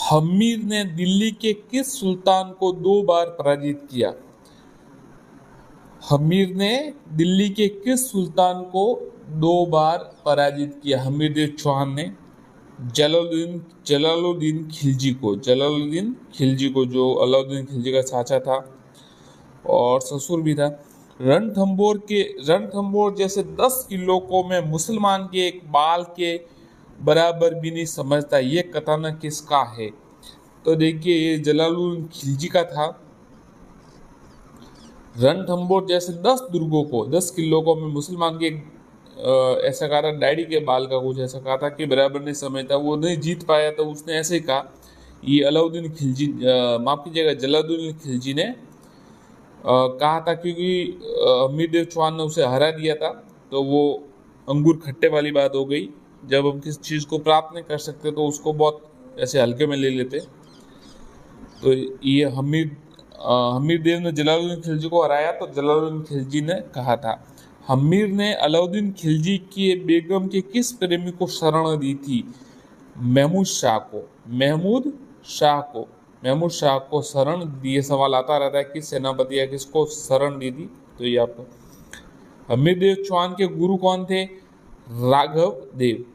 हम्मीर ने दिल्ली के किस सुल्तान को 2 बार पराजित किया? हम्मीर ने दिल्ली के किस सुल्तान को 2 बार पराजित किया? हम्मीर देव चौहान ने जलालुद्दीन खिलजी को जो अलाउद्दीन खिलजी का चाचा था और ससुर भी था। रणथंबोर जैसे 10 किलों को मैं मुसलमान के एक बाल के बराबर भी नहीं समझता, ये कथन किसका है? तो देखिए ये जलालुद्दीन खिलजी का था। रणथंबोर जैसे 10 दुर्गों को 10 किलों को मैं मुसलमान के ऐसा कहा था, डैडी के बाल का कुछ ऐसा कहा था कि बराबर नहीं समझता, वो नहीं जीत पाया तो उसने ऐसे ही कहा। ये अलाउद्दीन खिलजी माफ कीजिएगा जलालुद्दीन खिलजी ने कहा था, क्योंकि हमीर देव चौहान ने उसे हरा दिया था। तो वो अंगूर खट्टे वाली बात हो गई, जब हम किसी चीज़ को प्राप्त नहीं कर सकते तो उसको बहुत ऐसे हल्के में ले लेते। तो ये हमीर देव ने जलालुद्दीन खिलजी को हराया तो जलालुद्दीन खिलजी ने कहा था। हमीर ने अलाउद्दीन खिलजी की बेगम के किस प्रेमी को शरण दी थी? महमूद शाह को शरण दी। ये सवाल आता रहता है कि सेनापति या किसको शरण दी थी, तो ये आपको। हमीर देव चौहान के गुरु कौन थे? राघव देव।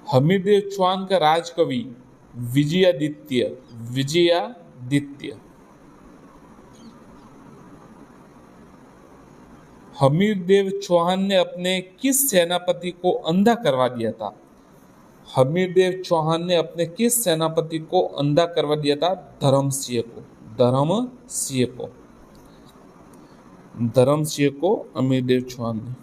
हमीर देव चौहान का राजकवि विजयादित्य। हमीर देव चौहान ने अपने किस सेनापति को अंधा करवा दिया था? हमीर देव चौहान ने अपने किस सेनापति को अंधा करवा दिया था? धर्मसिंह को हमीर देव चौहान ने।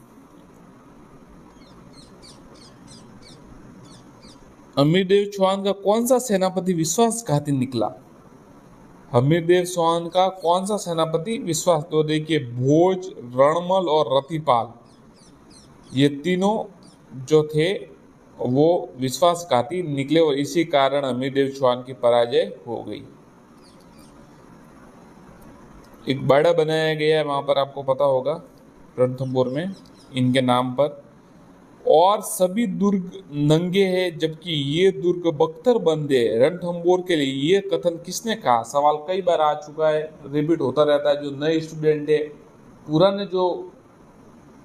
हमीर देव चौहान का कौन सा सेनापति विश्वासघाती निकला? हमीर देव चौहान का कौन सा सेनापति विश्वास, तो देखिए भोज, रणमल और रतिपाल, ये तीनों जो थे वो विश्वासघाती निकले और इसी कारण हमीर देव चौहान की पराजय हो गई। एक बाड़ा बनाया गया है वहां पर, आपको पता होगा, रणथंभौर में इनके नाम पर। और सभी दुर्ग नंगे हैं जबकि ये दुर्ग बख्तर बंद है रणथंभौर के लिए, ये कथन किसने कहा? सवाल कई बार आ चुका है, रिपीट होता रहता है। जो नए स्टूडेंट है, पुराने जो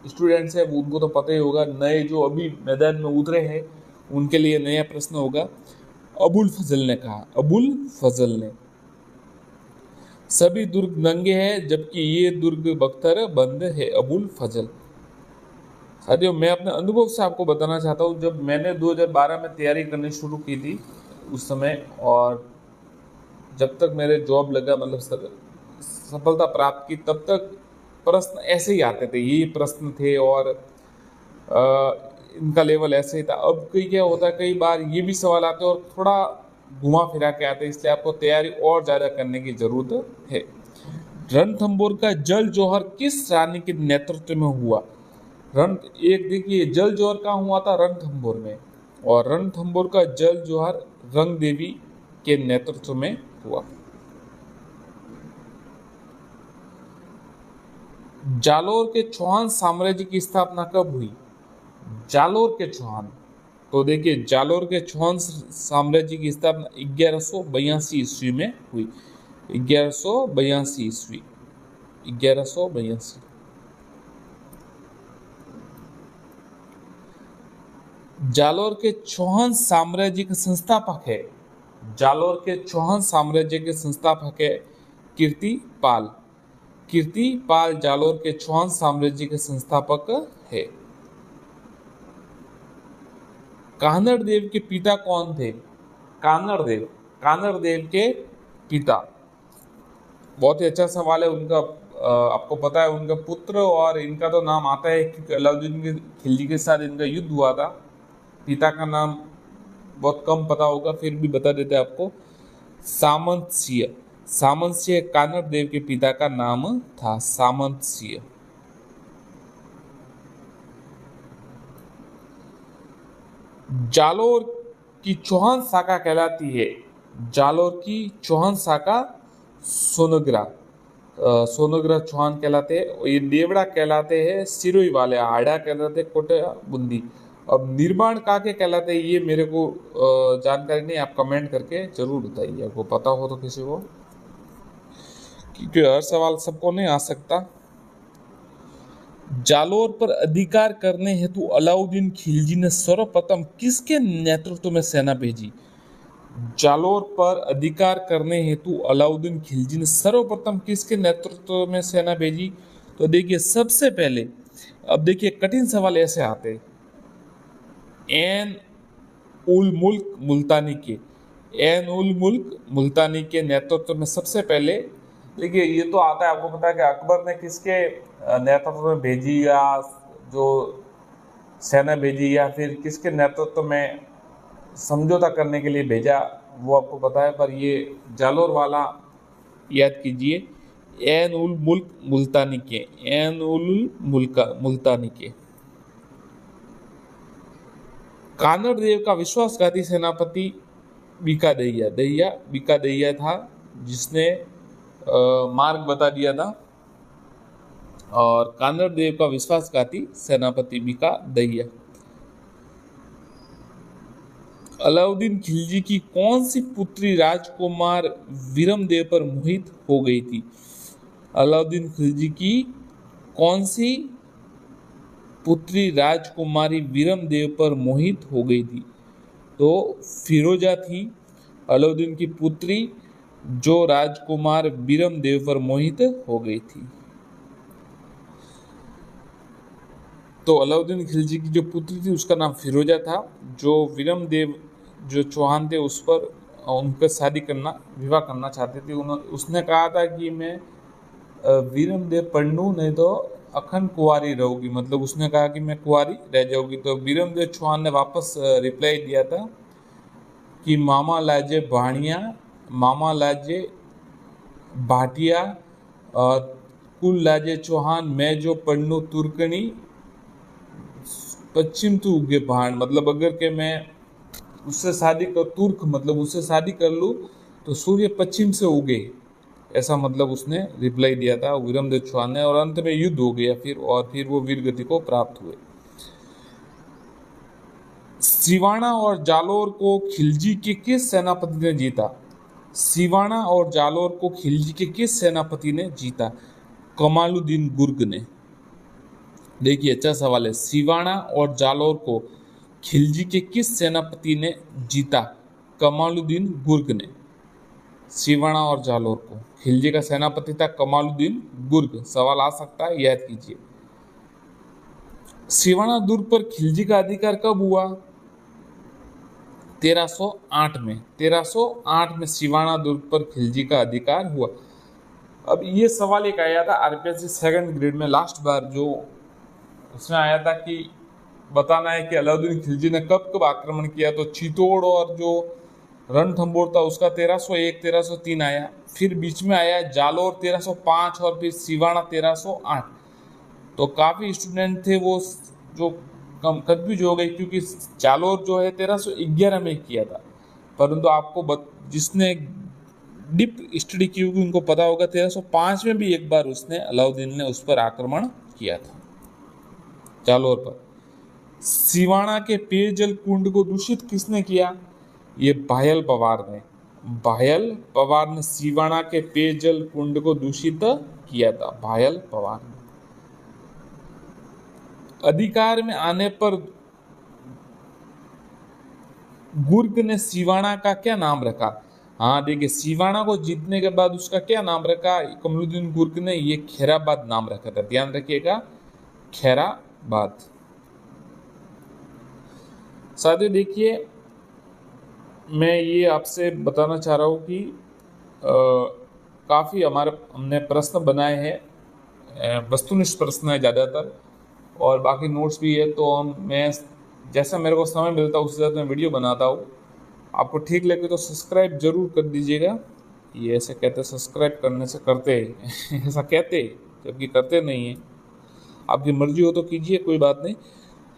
स्टूडेंट्स है उनको तो पता ही होगा, नए जो अभी मैदान में उतरे हैं उनके लिए नया प्रश्न होगा। अबुल फजल ने कहा, अबुल फजल ने। सभी दुर्ग नंगे हैं जबकि ये दुर्ग बख्तर बंद है, अबुल फजल। साथियों मैं अपने अनुभव से आपको बताना चाहता हूँ, जब मैंने 2012 में तैयारी करनी शुरू की थी उस समय, और जब तक मेरे जॉब लगा, मतलब सफलता प्राप्त की, तब तक प्रश्न ऐसे ही आते थे, ये प्रश्न थे और इनका लेवल ऐसे ही था। अब कई क्या होता है, कई बार ये भी सवाल आते हैं और थोड़ा घुमा फिरा के आते हैं, इसलिए आपको तैयारी और ज़्यादा करने की ज़रूरत है। रणथंभौर का जल जौहर किस रानी के नेतृत्व में हुआ? एक देखिए जल जौहर कहाँ हुआ था? रणथंभौर में। और रणथंभौर का जल जौहर रंग देवी के नेतृत्व में हुआ। जालोर के चौहान साम्राज्य की स्थापना कब हुई? जालोर के चौहान, तो देखिए जालोर के चौहान साम्राज्य की स्थापना 1182 ईस्वी में हुई। 1182 ईस्वी, 1182। जालोर के चौहान साम्राज्य के संस्थापक है, जालोर के चौहान साम्राज्य के संस्थापक है कीर्तिपाल। कीर्तिपाल जालोर के चौहान साम्राज्य के संस्थापक है। कानड़ देव के पिता कौन थे? कानड़ देव के पिता, बहुत ही अच्छा सवाल है। उनका आपको पता है उनका पुत्र, और इनका तो नाम आता है क्योंकि अलाउद्दीन खिलजी के साथ इनका युद्ध हुआ था। पिता का नाम बहुत कम पता होगा, फिर भी बता देते हैं आपको, सामंत सिंह कानड़ देव के पिता का नाम था, सामंत सिंह। जालोर की चौहान शाखा कहलाती है, जालोर की चौहान शाखा सोनग्रा। सोनग्रह चौहान कहलाते हैं, ये देवड़ा कहलाते हैं सिरोही वाले, आड़ा कहलाते हैं कोटे बूंदी। अब निर्माण काके कहलाते हैं ये मेरे को जानकारी नहीं, आप कमेंट करके जरूर बताइए, आपको पता हो तो किसी को, क्योंकि हर सवाल सबको नहीं आ सकता। जालोर पर अधिकार करने हेतु अलाउद्दीन खिलजी ने सर्वप्रथम किसके नेतृत्व में सेना भेजी? जालोर पर अधिकार करने हेतु अलाउद्दीन खिलजी ने सर्वप्रथम किसके नेतृत्व में सेना भेजी? तो देखिए सबसे पहले, अब देखिए कठिन सवाल ऐसे आते हैं, एन उल मुल्क मुल्तानी के, एन उल मुल्क मुल्तानी के नेतृत्व में सबसे पहले, देखिए ये तो आता है, आपको पता है कि अकबर ने किसके नेतृत्व में भेजी, या जो सेना भेजी, या फिर किसके नेतृत्व में समझौता करने के लिए भेजा, वो आपको पता है, पर ये जालोर वाला याद कीजिए, एन उल मुल्क मुल्तानी के, एन उल मुल्तानी के। कानड़ देव का विश्वासघाती सेनापति बीका दहिया था, जिसने मार्ग बता दिया था, और कानड़ देव का विश्वासघाती सेनापति बीका दहिया। अलाउद्दीन खिलजी की कौन सी पुत्री राजकुमार वीरमदेव पर मोहित हो गई थी? अलाउद्दीन खिलजी की कौन सी पुत्री राजकुमारी वीरमदेव पर मोहित हो गई थी? तो फिरोजा थी अलाउद्दीन की पुत्री, जो राजकुमार वीरमदेव पर मोहित हो गई थी। तो अलाउद्दीन खिलजी की जो पुत्री थी उसका नाम फिरोजा था, जो वीरमदेव जो चौहान थे उस पर उनका शादी करना, विवाह करना चाहते थे। उसने कहा था कि मैं वीरमदेव पढ़ूं, नहीं तो अखंड कुंवारी रहूगी, मतलब उसने कहा कि मैं कुंवारी रह जाऊगी। तो वीरमदेव चौहान ने वापस रिप्लाई दिया था कि मामा लाजे भाणिया, मामा लाजे भाटिया, कुल लाजे चौहान, मैं जो पढ़ूं तुर्कनी, पश्चिम तू उगे भाण, मतलब अगर के मैं उससे शादी कर, तुर्क मतलब उससे शादी कर लूँ तो सूर्य पश्चिम से उगे, ऐसा मतलब उसने रिप्लाई दिया था वीरमदेव चौहान ने। और अंत में युद्ध हो गया फिर वो वीर गति को प्राप्त हुए। सिवाना और जालोर को खिलजी के किस सेनापति ने जीता? सिवाना और जालोर को खिलजी के किस सेनापति ने जीता? कमालुद्दीन गुर्ग ने। देखिए अच्छा सवाल है, सिवाना और जालोर को खिलजी के किस सेनापति ने जीता? कमालुद्दीन गुर्ग ने। सिवाना और जालोर को खिलजी का सेनापति था कमालुद्दीन गुर्ग। सवाल आ सकता है, याद कीजिए। सिवाना दुर्ग पर खिलजी का अधिकार कब हुआ? 1308 में। 1308 में सिवाना दुर्ग पर खिलजी का अधिकार हुआ। अब ये सवाल एक आया था आरपीएससी सेकंड ग्रेड में लास्ट बार, जो उसमें आया था कि बताना है कि अलाउद्दीन खिलजी ने कब कब आक्रमण किया। तो चित्तौड़ और जो रणथंभौर था उसका 1301 1303 आया, फिर बीच में आया जालोर 1305 और फिर सिवाना 1308। तो काफ़ी स्टूडेंट थे वो जो कंफ्यूज हो गए, क्योंकि जालोर जो है 1311 में किया था, परंतु आपको जिसने डीप स्टडी की होगी उनको पता होगा 1305 में भी एक बार उसने अलाउद्दीन ने उस पर आक्रमण किया था, जालोर पर। सिवाना के पेयजल कुंड को दूषित किसने किया? ये भायल पवार ने। भायल पवार ने सिवाना के पेयजल कुंड को दूषित किया था, भायल पवार ने। अधिकार में आने पर गुर्ग ने सिवाना का क्या नाम रखा? हाँ देखिए, सिवाना को जीतने के बाद उसका क्या नाम रखा कमरुद्दीन गुर्ग ने? ये खैराबाद नाम रखा था, ध्यान रखिएगा, खैराबाद। साथियों देखिए, मैं ये आपसे बताना चाह रहा हूँ कि काफ़ी हमने प्रश्न बनाए हैं, वस्तुनिष्ठ प्रश्न है ज़्यादातर, और बाकी नोट्स भी है। तो मैं जैसा मेरे को समय मिलता है उस हिसाब से मैं वीडियो बनाता हूँ। आपको ठीक लगे तो सब्सक्राइब जरूर कर दीजिएगा। ये ऐसे कहते सब्सक्राइब करने से करते हैं ऐसा कहते, जबकि करते नहीं हैं। आपकी मर्जी हो तो कीजिए, कोई बात नहीं।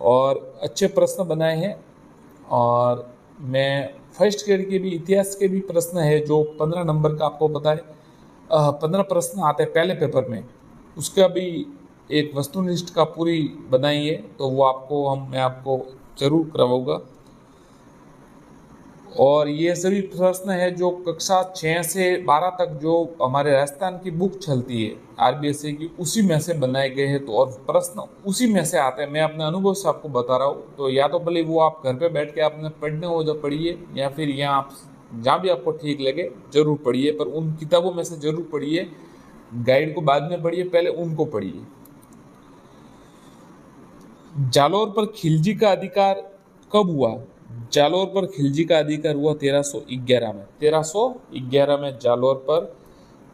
और अच्छे प्रश्न बनाए हैं, और मैं फर्स्ट ग्रेड के भी इतिहास के भी प्रश्न है जो 15 नंबर का आपको बताए, 15 प्रश्न आते हैं पहले पेपर में, उसका भी एक वस्तुनिष्ठ का पूरी बनाइए, तो वो मैं आपको जरूर करवाऊंगा। और ये सभी प्रश्न है जो कक्षा 6 से 12 तक जो हमारे राजस्थान की बुक चलती है आरबीएसई की, उसी में से बनाए गए हैं। तो और प्रश्न उसी में से आते हैं, मैं अपने अनुभव से आपको बता रहा हूँ। तो या तो भले वो आप घर पे बैठ के आपने पढ़ने हो जो पढ़िए, या फिर यहाँ आप जहाँ भी आपको ठीक लगे जरूर पढ़िए, पर उन किताबों में से जरूर पढ़िए। गाइड को बाद में पढ़िए, पहले उनको पढ़िए। जालौर पर खिलजी का अधिकार कब हुआ? जालौर पर खिलजी का अधिकार हुआ 1311 में। 1311 में जालौर पर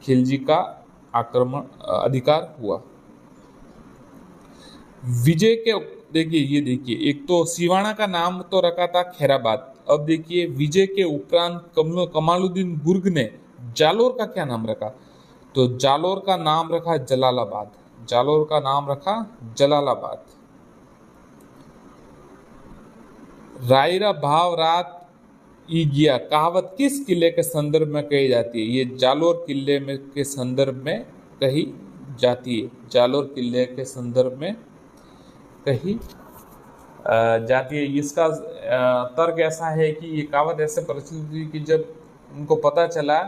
खिलजी का अधिकार हुआ। विजय के देखिए एक तो सिवाना का नाम तो रखा था खैराबाद। अब देखिए विजय के उपरांत कमालुद्दीन गुर्ग ने जालौर का क्या नाम रखा? तो जालौर का नाम रखा जलालाबाद। जालौर का नाम रखा जलालाबाद। रायरा भाव रात ई गया कहावत किस किले के संदर्भ में कही जाती है? ये जालौर किले में के संदर्भ में कही जाती है। जालौर किले के संदर्भ में कही जाती है। इसका तर्क ऐसा है कि ये कहावत ऐसे प्रचलित हुई कि जब उनको पता चला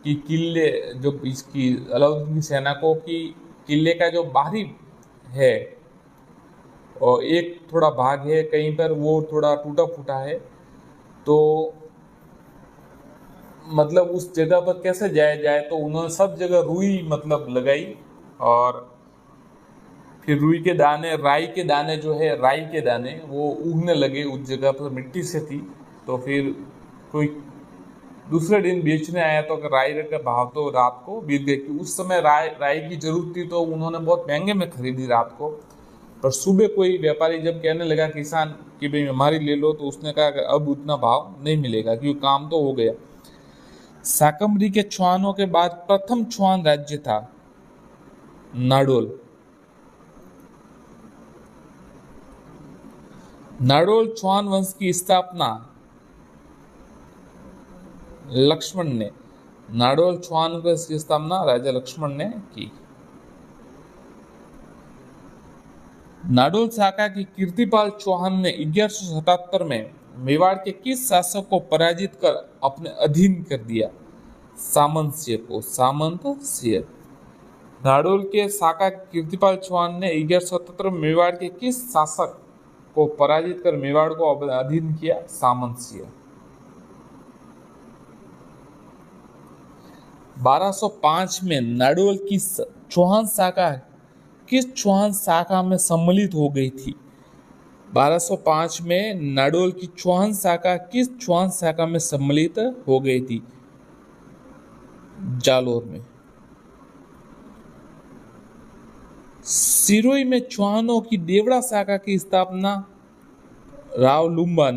कि किले जो इसकी अलाउद्दीन की सेना को कि किले का जो बाहरी है और एक थोड़ा भाग है कहीं पर वो थोड़ा टूटा फूटा है, तो मतलब उस जगह पर कैसे जाया जाए, तो उन्होंने सब जगह रुई मतलब लगाई, और फिर रुई के दाने, राई के दाने जो है, राई के दाने वो उगने लगे उस जगह पर, मिट्टी से थी। तो फिर कोई दूसरे दिन बेचने आया तो राई का भाव तो रात को बिक गए, कि उस समय राई की जरूरत थी तो उन्होंने बहुत महंगे में खरीदी रात को। पर सुबह कोई व्यापारी जब कहने लगा किसान कि भाई हमारी ले लो, तो उसने कहा कि अब उतना भाव नहीं मिलेगा क्योंकि काम तो हो गया। साकम्बरी के चौहानों के बाद प्रथम चौहान राज्य था नाडोल। नाडोल चौहान वंश की स्थापना लक्ष्मण ने, नाडोल चौहान वंश की स्थापना राजा लक्ष्मण ने की। नाडोल शाखा की कीर्तिपाल चौहान ने 1177 में मेवाड़ के किस शासक को पराजित कर अपने अधीन कर दिया? सामंतसिंह को। सामंतसिंह। नाडोल के शाखा कीर्तिपाल चौहान ने 1177 में मेवाड़ के किस शासक को पराजित कर मेवाड़ को अपने अधीन किया? सामंतसिंह। 1205 में नाडोल की चौहान शाखा किस चौहान शाखा में सम्मिलित हो गई थी? 1205 में नाडोल की चौहान शाखा किस चौहान शाखा में सम्मिलित हो गई थी? जालौर में। सिरोही में चौहानों की देवड़ा शाखा की स्थापना राव लुम्बा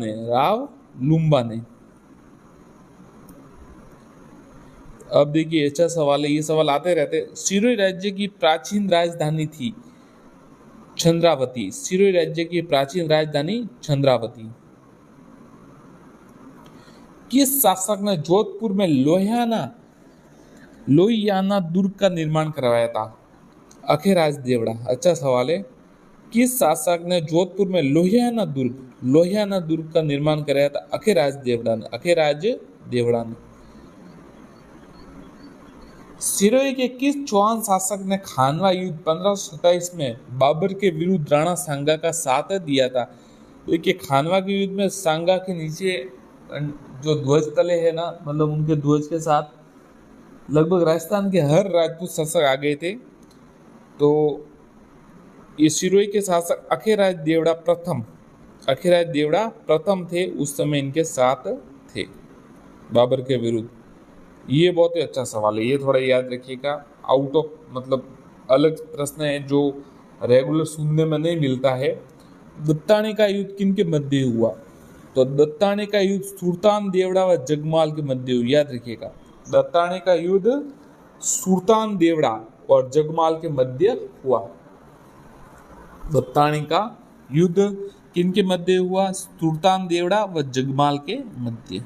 ने। अब देखिए अच्छा सवाल है, ये सवाल आते रहते। सिरोही राज्य की प्राचीन राजधानी थी चंद्रावती। सिरोही राज्य की प्राचीन राजधानी चंद्रावती। किस शासक ने जोधपुर में लोहियाना दुर्ग का निर्माण करवाया था? अखेराज देवड़ा। अच्छा सवाल है। किस शासक ने जोधपुर में लोहियाना दुर्ग का निर्माण कराया था? अखेराज देवड़ा ने। सिरोही के किस चौहान शासक ने खानवा युद्ध 1527 में बाबर के विरुद्ध राणा सांगा का साथ दिया था? देखिए खानवा के युद्ध में सांगा के नीचे जो ध्वज तले है ना, मतलब उनके ध्वज के साथ लगभग राजस्थान के हर राजपूत शासक आ गए थे। तो ये सिरोही के शासक अखेराज देवड़ा प्रथम थे, उस समय इनके साथ थे बाबर के विरुद्ध। ये बहुत ही अच्छा सवाल है, ये थोड़ा याद रखिएगा। आउट ऑफ मतलब अलग प्रश्न है जो रेगुलर सुनने में नहीं मिलता है। दत्तानी का युद्ध किन के मध्य हुआ? तो दत्तानी का युद्ध सुल्तान देवड़ा व जगमाल के मध्य हुआ, याद रखिएगा। दत्तानी का युद्ध सुल्तान देवड़ा और जगमाल के मध्य हुआ। दत्तानी का युद्ध किन के मध्य हुआ? सुल्तान देवड़ा व जगमाल के मध्य।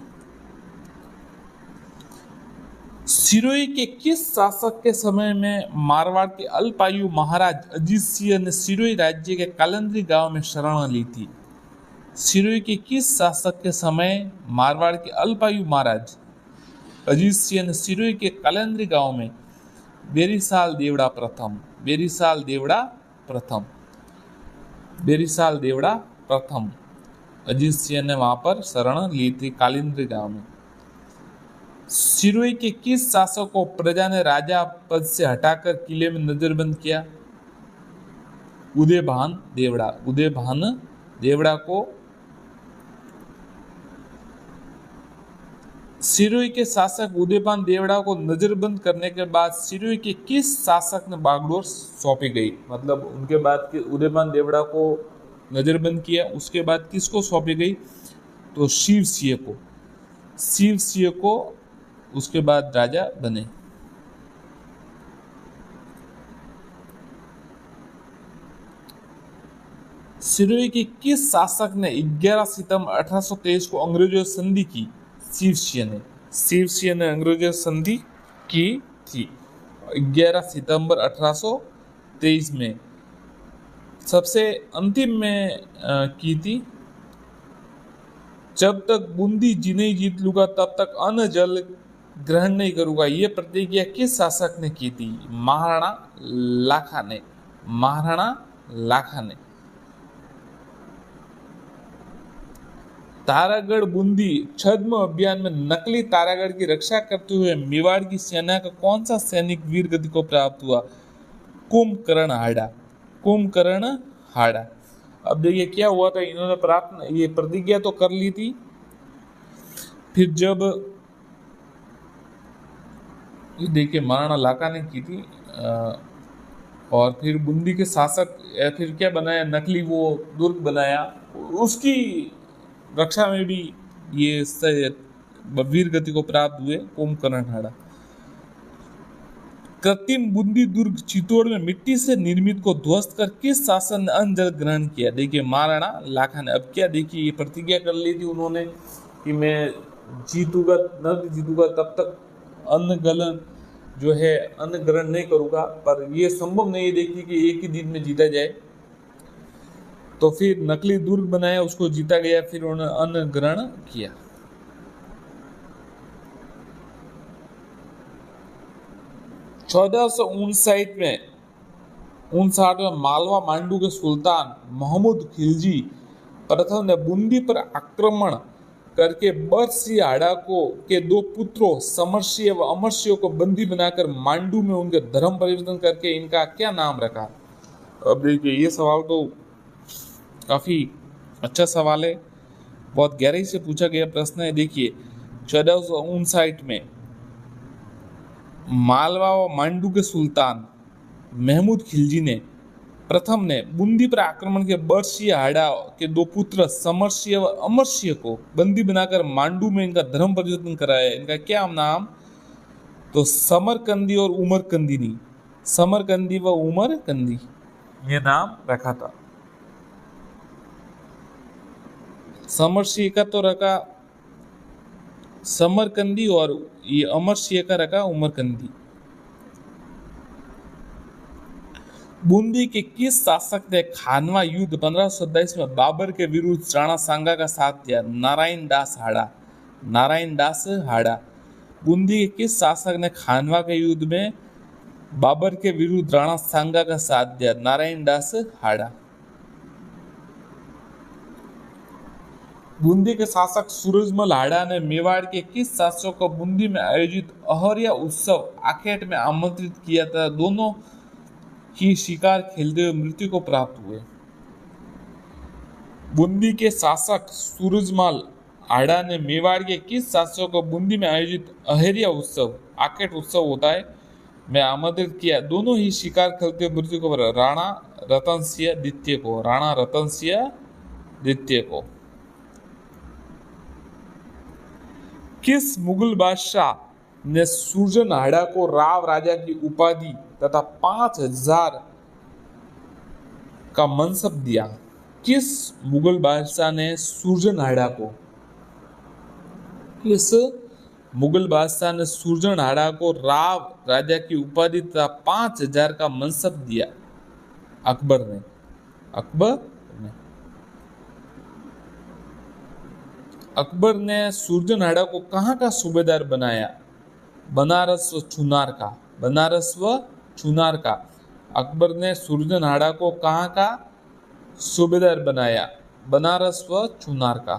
सिरोही के किस शासक के समय में मारवाड़ के अल्पायु महाराज अजीत सिंह ने सिरोही राज्य के कालंद्री गांव में शरण ली थी? सिरोही के किस शासक के समय मारवाड़ के अल्पायु महाराज अजीत सिंह ने सिरोही के कालंद्री गांव में बेरीसाल देवड़ा प्रथम अजीत सिंह ने वहां पर शरण ली थी कालिंद्री गांव में। सिरोही के किस शासक को प्रजा ने राजा पद से हटाकर किले में नजरबंद किया? उदयभान देवड़ा को सिरोही के शासक उदयभान देवड़ा को नजरबंद करने के बाद सिरोही के किस शासक ने बागडोर सौंपी गई? मतलब उनके बाद उदयभान देवड़ा को नजरबंद किया, उसके बाद किसको सौंपी गई? तो शिव सिंह को उसके बाद राजा बने। सिरोही के किस शासक ने 11 सितंबर 1823 को अंग्रेजों से संधि की? शिव सिंह ने अंग्रेजों से संधि की थी 11 सितंबर 1823 में। सबसे अंतिम में की थी, जब तक बूंदी जी नहीं जीत लूंगा तब तक अन्न जल ग्रहण नहीं करूंगा, ये प्रतिज्ञा किस शासक ने की थी? महाराणा लाखा ने। तारागढ़ बूंदी छद्म अभियान में नकली तारागढ़ की रक्षा करते हुए मेवाड़ की सेना का कौन सा सैनिक वीर गति को प्राप्त हुआ? कुंभकर्ण हाड़ा। अब देखिए क्या हुआ था, इन्होंने ये प्रतिज्ञा तो कर ली थी, फिर जब देखिए महाराणा लाखा ने की थी और फिर बूंदी के शासक फिर क्या बनाया, नकली वो दुर्ग बनाया, उसकी रक्षा में भी ये वीर गति को प्राप्त हुए कुंभकर्ण हाड़ा। कृत्रिम बूंदी दुर्ग चित्तौड़ में मिट्टी से निर्मित को ध्वस्त कर किस शासन ने अन्न जल ग्रहण किया? देखिए महाराणा लाखा ने। अब क्या देखिए ये प्रतिज्ञा कर ली थी उन्होंने कि मैं न जीतूंगा तब तक अन्न ग्रहण नहीं करूंगा, पर ये संभव नहीं है देखिए कि एक ही दिन में जीता जाए। तो फिर नकली दुर्ग बनाया, उसको जीता गया, फिर उन्होंने अन्न ग्रहण किया। में मालवा मांडू के सुल्तान महमूद खिलजी प्रथम ने बूंदी पर आक्रमण करके बरसिंह हाड़ा के 2 पुत्रों समरसिंह व अमरसिंह को बंदी बनाकर मांडू में उनके धर्म परिवर्तन करके इनका क्या नाम रखा? अब देखिए ये सवाल तो काफी अच्छा सवाल है, बहुत गहराई से पूछा गया प्रश्न है। देखिए 1459 में मालवा व मांडू के सुल्तान महमूद खिलजी ने प्रथम ने बूंदी पर आक्रमण के बरसिंह हाड़ा के 2 पुत्र समरसिंह व अमरसिंह को बंदी बनाकर मांडू में इनका धर्म परिवर्तन कराया। इनका क्या नाम? तो समरकंदी और उमरकंदी समरकंदी व उमरकंदी ये नाम रखा था। समरसिंह का तो रखा समरकंदी और ये अमरसिंह का रखा उमरकंदी। बूंदी के किस शासक ने खानवा युद्ध 1527 में बाबर के विरुद्ध राणा सांगा का साथ दिया? नारायण दास हाड़ा। बूंदी के किस शासक ने खानवा के युद्ध में बाबर के विरुद्ध राणा सांगा का साथ दिया? नारायण दास हाड़ा। बूंदी के शासक सूरजमल हाड़ा ने मेवाड़ के किस शासक को बूंदी में आयोजित अहरिया उत्सव आखेट में आमंत्रित किया था? दोनों ही शिकार खेलते हुए मृत्यु को प्राप्त हुए। बूंदी के शासक सूरजमल हाड़ा ने मेवाड़ के किस शासक को बूंदी में आयोजित अहरिया उत्सव आखेट उत्सव होता है में आमंत्रित किया? दोनों ही शिकार खेलते हुए मृत्यु को राणा रतन सिंह द्वितीय को। किस मुगल बादशाह ने सूरजन हाड़ा को राव राजा की उपाधि तथा 5000 का मनसब दिया? किस मुगल बादशाह ने सूरजन हाड़ा को किस मुगल बादशाह ने सूरजनहाड़ा को राव राजा की उपाधि तथा 5,000 का मनसब दिया। अकबर ने अकबर ने सूरजनहाड़ा को कहाँ का सूबेदार बनाया? बनारस व चुनार का। अकबर ने सूरजनहाड़ा को कहाँ का सूबेदार बनाया? बनारस व चुनार का।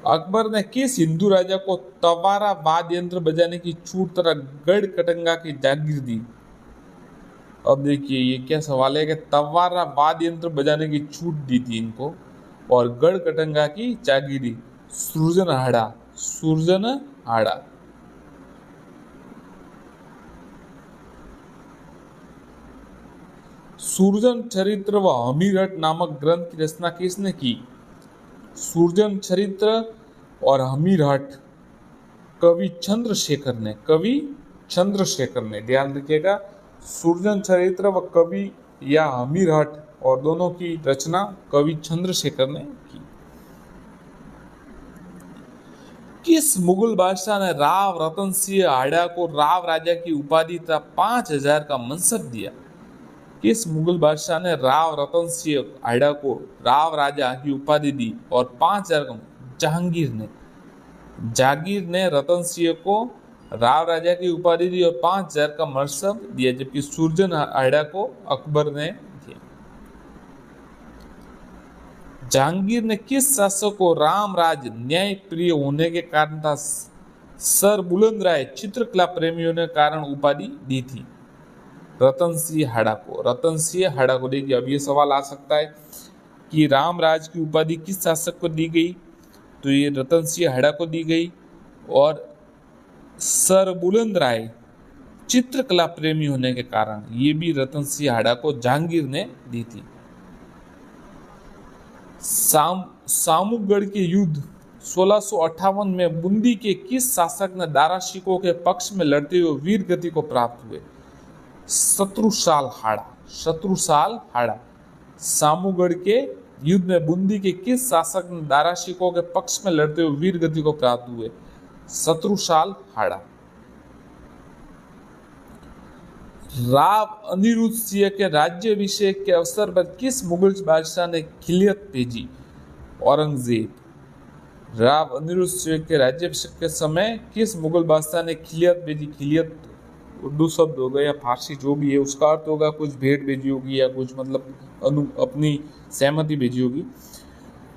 अकबर ने किस हिंदू राजा को तवारा वाद्य यंत्र बजाने की छूट तथा गढ़ कटंगा की जागीर दी? अब देखिए ये क्या सवाल है कि तवारा वाद्य यंत्र बजाने की छूट दी थी इनको और गढ़ कटंगा की जागीरी सूरजनहाड़ा। सूरजन चरित्र व हमीरठ नामक ग्रंथ की रचना किसने की? सूरजन चरित्र और हमीरठ कवि चंद्रशेखर ने। ध्यान रखिएगा, सूरजन चरित्र व कवि या हमीरठ और दोनों की रचना कवि चंद्रशेखर ने की। किस मुगल बादशाह ने राव रतन सिंह हाड़ा को राव राजा की उपाधि तथा 5,000 का मनसब दिया? किस मुगल बादशाह ने राव रतन सिंह हाड़ा को राव राजा की उपाधि दी और 5,000 का? जागीर ने रतन सिंह को राव राजा की उपाधि दी और 5,000 का मनसब दिया, जबकि सूरजनहाड़ा को अकबर ने दिया। जहांगीर ने किस शासक को रामराज न्याय प्रिय होने के कारण था सर बुलंद राय चित्रकला प्रेमियों ने कारण उपाधि दी थी? रतन सिंह हाड़ा को। देखिए अब ये सवाल आ सकता है कि रामराज की उपाधि किस शासक को दी गई, तो ये रतन सिंह हाड़ा को दी गई। और सर बुलंद राय चित्रकला प्रेमी होने के कारण ये भी रतन सिंह हाड़ा को जहांगीर ने दी थी। सामुगढ़ के युद्ध 1658 में बूंदी के किस शासक ने दारा शिकोह के पक्ष में लड़ते हुए वीर गति को प्राप्त हुए? शत्रुसाल हाड़ा। सामुगढ़ के युद्ध में बूंदी के किस शासक ने दारा शिकोह के पक्ष में लड़ते हुए वीर गति को प्राप्त हुए? शत्रुसाल हाड़ा। राव अनिरुद्ध सिंह के राज्याभिषेक के अवसर पर किस मुगल बादशाह ने खिलियत भेजी? औरंगजेब। राव अनिरुद्ध सिंह के राज्याभिषेक के समय किस मुगल बादशाह ने खिलियत भेजी? खिलियत उर्दू शब्द होगा या फारसी जो भी है, उसका अर्थ होगा कुछ भेंट भेजी होगी या कुछ मतलब अपनी सहमति भेजी होगी।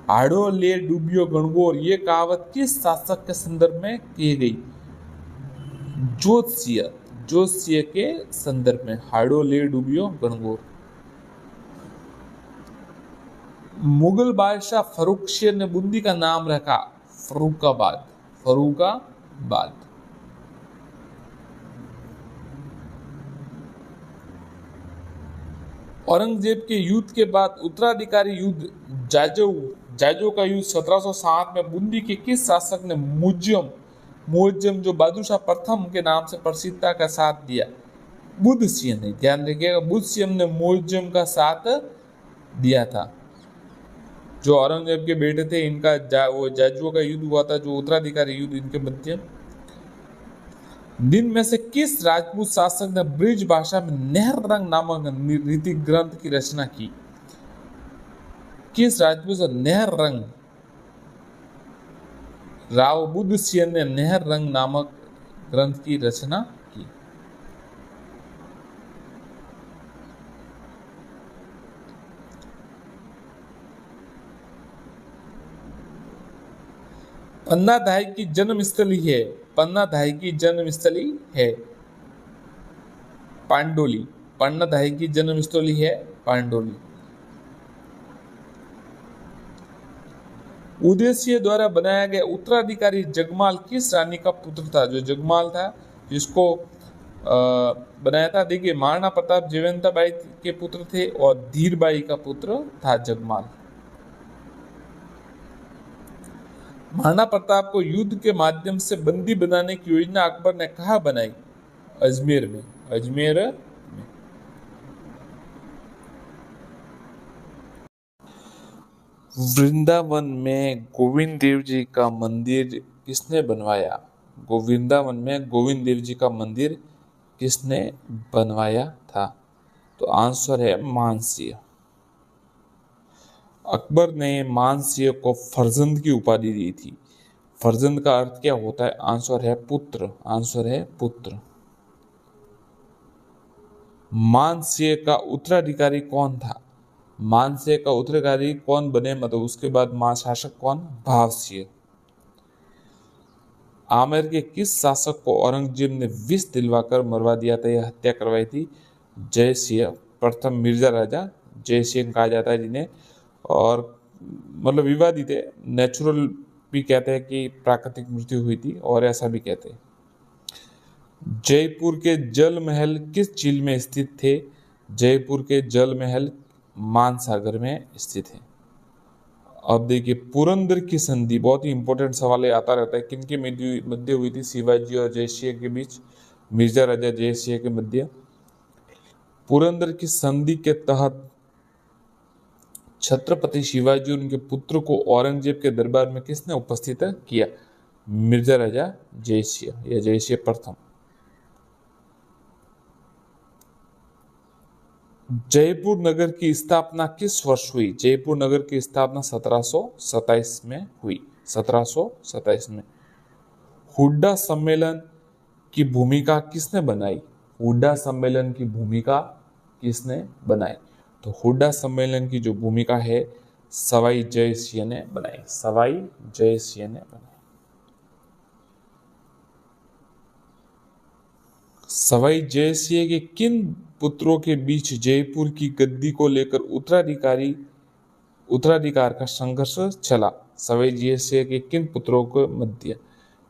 हाड़ो ले डूबियो गणगौर ये कहावत किस शासक के संदर्भ में की गई? जोतसिंह के संदर्भ में। हाड़ो ले डूबियो गणगौर। मुगल बादशाह फर्रुखशेर ने बूंदी का नाम रखा फर्रुखाबाद। औरंगजेब के युद्ध के बाद उत्तराधिकारी युद्ध जाजो का युद्ध 1707 में बूंदी के किस शासक ने मुअज्जम जो बहादुर प्रथम के नाम से प्रसिद्धता का साथ दिया? बुद्ध सिंह ने। ध्यान रखिएगा, बुद्ध सिंह ने मुअज्जम का साथ दिया था। जो औरंगजेब के बेटे थे इनका वो जाजो का युद्ध हुआ था, जो उत्तराधिकारी युद्ध इनके मध्य। दिन में से किस राजपूत शासक ने ब्रिज भाषा में नहर रंग नामक रीति ग्रंथ की रचना की? किस राजपूत से नहर रंग? राव बुद्ध सिंह ने नहर रंग नामक ग्रंथ की रचना की। पन्नाधाय की जन्मस्थली है पांडोली। पन्नाधाय की जन्मस्थली है पांडोली। उदय सिंह द्वारा बनाया गया उत्तराधिकारी जगमाल किस रानी का पुत्र था? जो जगमाल था जिसको बनाया था, देखिए महाराणा प्रताप जयवंता बाई के पुत्र थे और धीरबाई का पुत्र था जगमाल। महाराणा प्रताप को युद्ध के माध्यम से बंदी बनाने की योजना अकबर ने कहाँ बनाई? अजमेर में। वृंदावन में गोविंद देव जी का मंदिर किसने बनवाया? वृंदावन में गोविंद देव जी का मंदिर किसने बनवाया था? तो आंसर है मानसिंह। अकबर ने मानसिंह को फर्जंद की उपाधि दी थी। फर्जंद का अर्थ क्या होता है? आंसर है पुत्र। आंसर है पुत्र। मानसिंह का उत्तराधिकारी कौन था? मानसिंह का उत्तराधिकारी कौन बने, मतलब उसके बाद महाशासक कौन? भावसिंह। आमेर के किस शासक को औरंगजेब ने विष दिलवाकर मरवा दिया था या हत्या करवाई थी? जय सिंह। प्रथम मिर्जा राजा जय सिंह कहा जाता है जिन्हें, और मतलब विवादित है, नेचुरल भी कहते हैं कि प्राकृतिक मृत्यु हुई थी, और ऐसा भी कहते हैं। जयपुर के जल महल किस झील में स्थित थे? जयपुर के जल महल मानसागर में स्थित है। अब देखिए, पुरंदर की संधि, बहुत ही इंपॉर्टेंट सवाल है, आता रहता है। किनके मध्य हुई थी? शिवाजी और जयसिंह के बीच, मिर्जा राजा जयसिंह के मध्य। पुरंदर की संधि के तहत छत्रपति शिवाजी और उनके पुत्र को औरंगजेब के दरबार में किसने उपस्थित किया? मिर्जा राजा जयसिंह या जयसिंह प्रथम। जयपुर नगर की स्थापना किस वर्ष हुई? जयपुर नगर की स्थापना 1727 में हुई। 1727 में। हुड्डा सम्मेलन की भूमिका किसने बनाई? हुड्डा सम्मेलन की भूमिका किसने बनाई? तो हुड्डा सम्मेलन की जो भूमिका है सवाई जय सिंह ने बनाई। सवाई जय सिंह ने बनाई। सवाई जय सिंह के किन पुत्रों के बीच जयपुर की गद्दी को लेकर उत्तराधिकार का संघर्ष चला? सवाई जय सिंह के किन पुत्रों के मध्य?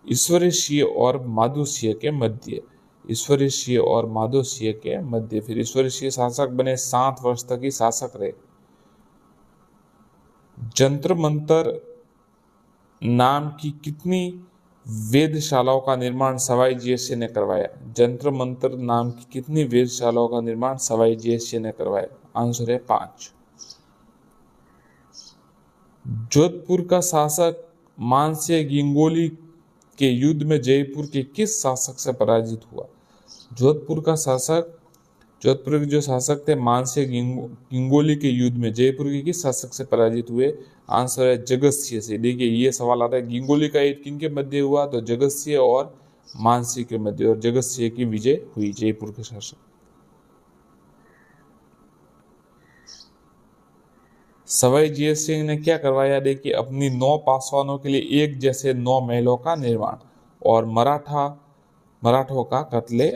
ईश्वरी सिंह और माधो सिंह के मध्य। ईश्वरी सिंह और माधो सिंह के मध्य। फिर ईश्वरी सिंह शासक बने, 7 वर्ष तक ही शासक रहे। जंतर मंतर नाम की कितनी वेधशालाओं का निर्माण सवाई जय सिंह ने करवाया? जंतर मंतर नाम की कितनी वेधशालाओं का निर्माण सवाई जय सिंह ने करवाया? आंसर है 5। जोधपुर का शासक मानसिंह हिंगोली के युद्ध में जयपुर के किस शासक से पराजित हुआ? जोधपुर के जो शासक थे मानसिंह हिंगोली के युद्ध में जयपुर के किस शासक से पराजित हुए? आंसर है जगत सिंह से। देखिए, ये सवाल आता है, हिंगोली का युद्ध किनके मध्य हुआ? तो जगत सिंह और मानसिंह के मध्य, और जगत सिंह की विजय हुई, जयपुर के शासक। सवाई जय सिंह ने क्या करवाया? देखिए, अपनी 9 पासवानों के लिए एक जैसे 9 महलों का निर्माण, और मराठों का कत्ले।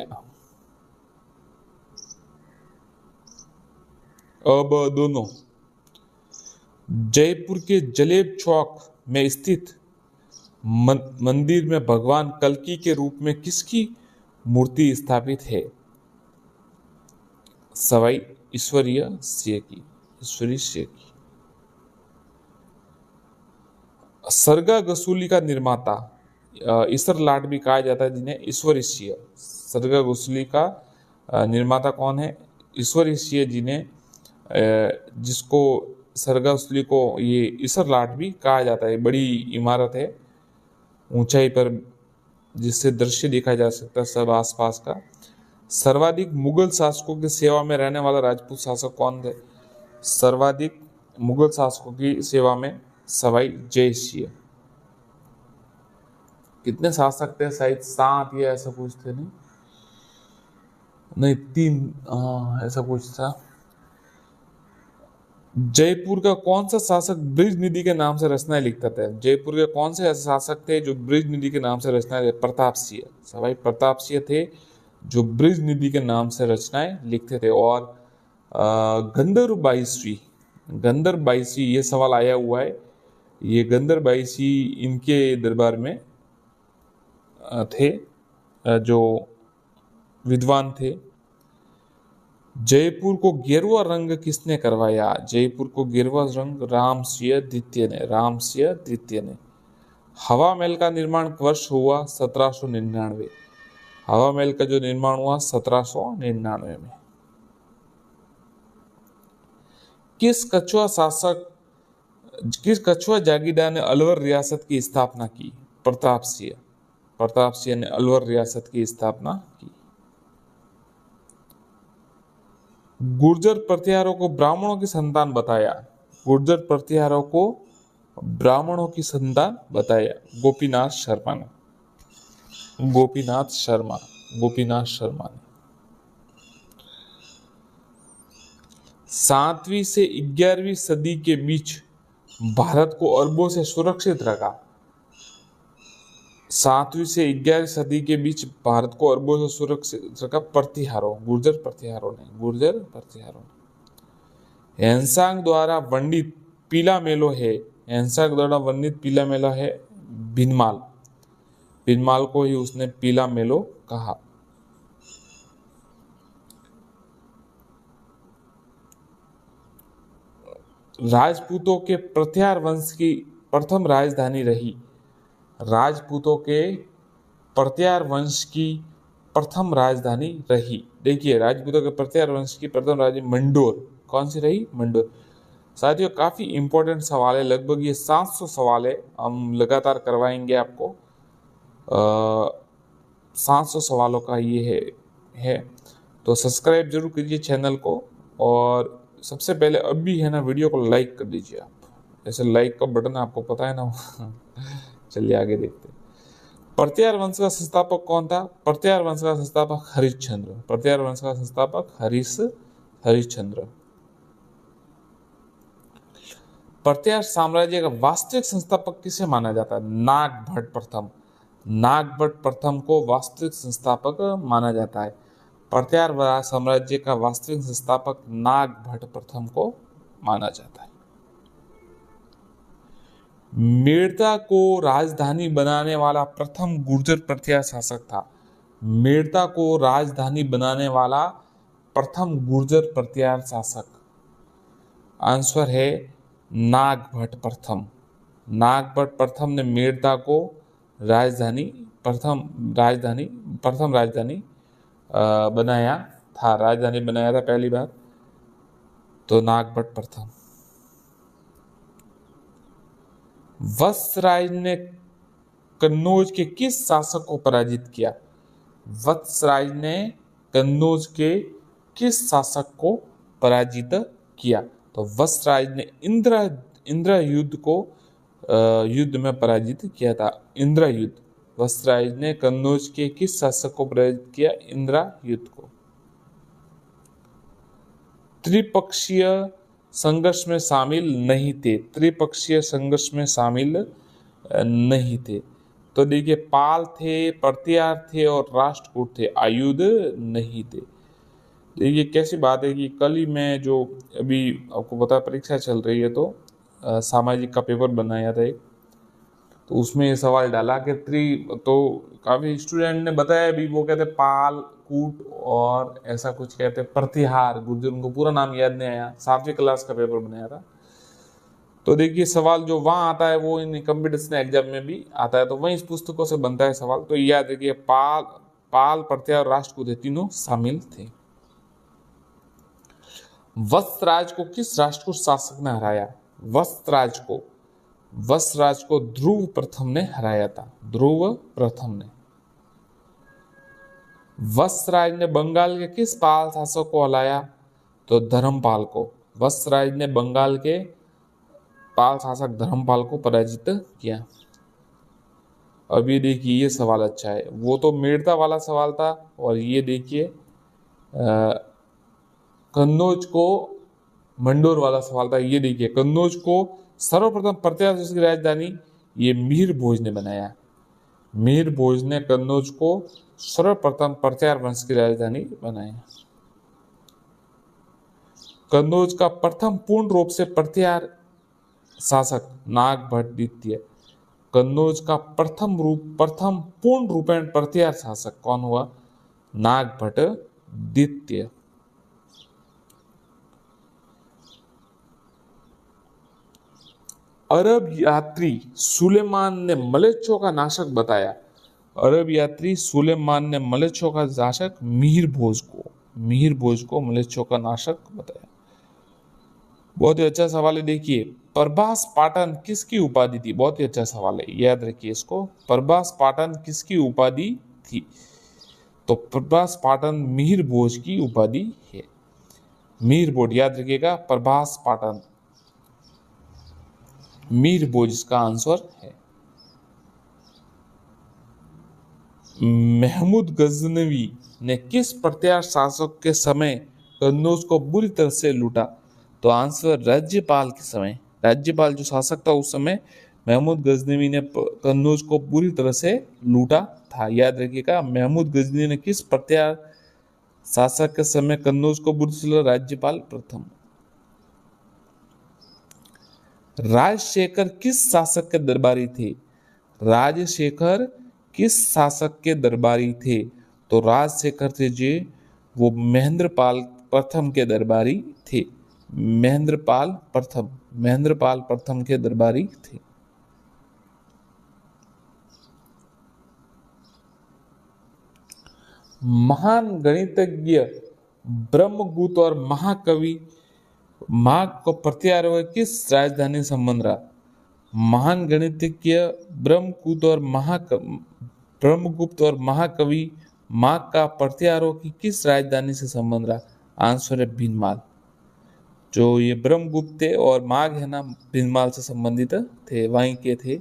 अब दोनों जयपुर के जलेब चौक में स्थित मंदिर में भगवान कल्कि के रूप में किसकी मूर्ति स्थापित है? सवाई ईश्वरीय सिंह की। ईश्वरी सिंह की। सरगा गसूली का निर्माता ईसर लाट भी कहा जाता है जिन्हें ईश्वरी सिंह। सरगा गसूली का निर्माता कौन है? ईश्वरी सिंह जी ने, जिसको सरगा गसूली को ये ईसर लाट भी कहा जाता है। बड़ी इमारत है ऊंचाई पर, जिससे दृश्य देखा जा सकता है सब आसपास का। सर्वाधिक मुगल शासकों की सेवा में रहने वाला राजपूत शासक कौन थे? सर्वाधिक मुगल शासकों की सेवा में सवाई जय सिंह। कितने शासक थे? शायद 7 या ऐसा कुछ थे। नहीं 3, ऐसा कुछ था। जयपुर का कौन सा शासक ब्रिज निधि के नाम से रचनाएं लिखता था? जयपुर के कौन से ऐसे शासक थे जो ब्रिज निधि के नाम से रचनाएं? प्रताप सिंह। सवाई प्रताप सिंह थे जो ब्रिज निधि के नाम से रचनाएं लिखते थे। और गंधर्व बाईसी, ये सवाल आया हुआ है। ये गंधर्व बाईसी इनके दरबार में थे, जो विद्वान थे। जयपुर को गेरुआ रंग किसने करवाया? जयपुर को गेरुआ रंग राम सिंह द्वितीय ने। हवा महल का निर्माण वर्ष हुआ 1799। हवा महल का जो निर्माण हुआ 1799 में। किस कछुआ जागीरदार ने अलवर रियासत की स्थापना की? प्रताप सिंह। प्रताप सिंह ने अलवर रियासत की स्थापना की। गुर्जर प्रतिहारों को ब्राह्मणों की संतान बताया। गुर्जर प्रतिहारों को ब्राह्मणों की संतान बताया गोपीनाथ शर्मा ने। गोपीनाथ शर्मा ने 7वीं से 11वीं सदी के बीच भारत को अरबों से सुरक्षित रखा। 7वीं से 11वीं सदी के बीच भारत को अरबों से सुरक्षित रखा गुर्जर प्रतिहारों ने। हेंसांग द्वारा वर्णित पीला मेलो है भिनमाल को ही उसने पीला मेलो कहा। राजपूतों के प्रतिहार वंश की प्रथम राजधानी रही। देखिए, राजपूतों के प्रतिहार वंश की प्रथम राजधानी मंडोर। कौन सी रही? मंडोर। साथियों, काफी इंपॉर्टेंट सवाल है, लगभग ये 700 सवाल है, हम लगातार करवाएंगे आपको। 700 सवालों का ये है। तो सब्सक्राइब जरूर कीजिए चैनल को, और सबसे पहले अभी है ना वीडियो को लाइक कर दीजिए आप। ऐसे लाइक का बटन आपको पता है ना। चलिए आगे देखते हैं। प्रतिहार वंश का संस्थापक कौन था? प्रतिहार वंश का संस्थापक हरिश्चंद्र। प्रतिहार साम्राज्य का वास्तविक संस्थापक किसे माना जाता है? नागभट्ट प्रथम को वास्तविक संस्थापक माना जाता है। प्रतिहार साम्राज्य का वास्तविक संस्थापक नागभट्ट प्रथम को माना जाता है। मेड़ता को राजधानी बनाने वाला प्रथम गुर्जर प्रतिहार शासक था। आंसर है नागभट्ट प्रथम ने मेड़ता को प्रथम राजधानी बनाया था पहली बार, तो नागभट्ट प्रथम। वत्सराज ने कन्नौज के किस शासक को पराजित किया? तो वत्सराज ने इंद्र युद्ध में पराजित किया था। वत्सराज ने कन्नौज के किस शासक को पराजित किया? इंद्र युद्ध को। त्रिपक्षीय संघर्ष में शामिल नहीं थे। तो देखिए, पाल थे, प्रतिहार थे और राष्ट्रकूट थे, आयुध नहीं थे। देखिए कैसी बात है कि कल ही मैं जो अभी आपको पता परीक्षा चल रही है, तो सामाजिक का पेपर बनाया था एक, तो उसमें ये सवाल डाला कि तो काफी स्टूडेंट ने बताया भी, वो कहते पाल कूट और ऐसा कुछ कहते प्रतिहार गुर्जर, उनको पूरा नाम याद नहीं आया। 7वीं क्लास का पेपर बनाया था। तो देखिए सवाल जो वहां आता है वो इन कॉम्पिटिशन एग्जाम में भी आता है, तो वही इस पुस्तकों से बनता है सवाल। तो याद रखिए, पाल प्रतिहार और राष्ट्रकूट तीनों शामिल थे। वत्सराज को किस राष्ट्रकूट शासक ने हराया? वत्सराज को ध्रुव प्रथम ने हराया था। वत्सराज ने बंगाल के किस पाल शासक को हराया? तो धर्मपाल को। वत्सराज ने बंगाल के पाल शासक धर्मपाल को पराजित किया। अब ये देखिए, ये सवाल अच्छा है, वो तो मेड़ता वाला सवाल था, और ये देखिए कन्नौज को मंडोर वाला सवाल था। ये देखिए, कन्नौज को सर्वप्रथम प्रतिहार की राजधानी ये मीर भोज ने बनाया। मीर भोज ने कन्नौज को सर्वप्रथम प्रतिहार वंश की राजधानी बनाया। कन्नौज का प्रथम पूर्ण रूप से प्रतिहार शासक नागभट्ट द्वितीय। कन्नौज का प्रथम पूर्ण रूपेण प्रतिहार शासक कौन हुआ? नागभट्ट द्वितीय। अरब यात्री सुलेमान ने मलेच्छों का नाशक बताया। मिहिर भोज को मलेच्छों का नाशक बताया। बहुत ही अच्छा सवाल है। देखिए, प्रभास पाटन किसकी उपाधि थी? बहुत ही अच्छा सवाल है, याद रखिए इसको। प्रभास पाटन किसकी उपाधि थी? तो प्रभास पाटन मिहिर भोज की उपाधि है। मिहिर भोज, याद रखिएगा, प्रभास पाटन मिहिर भोज इसका आंसर है। महमूद गजनवी ने किस प्रत्यार शासक के समय कन्नौज को बुरी तरह से लूटा? तो आंसर राज्यपाल के समय। राज्यपाल जो शासक था उस समय महमूद गजनवी ने कन्नौज को बुरी तरह से लूटा था। याद रखिएगा, महमूद गजनवी ने किस प्रत्यार शासक के समय कन्नौज को बुरी तरह से लूटा? राज्यपाल प्रथम। राजशेखर किस शासक के दरबारी थे? राजशेखर किस शासक के दरबारी थे? तो राजशेखर थे जी, वो महेंद्रपाल प्रथम के दरबारी थे। महेंद्रपाल प्रथम के दरबारी थे। महान गणितज्ञ ब्रह्मगुप्त और महाकवि माघ को प्रत्यारोह किस राजधानी से संबंध रहा? महान गणितज्ञ ब्रह्मगुप्त और महाकवि माघ का प्रत्यारोह की किस राजधानी से संबंध रहा? आंसर है भीनमाल। जो ये ब्रह्मगुप्त थे और माघ है ना, भीनमाल से संबंधित थे, वहीं के थे।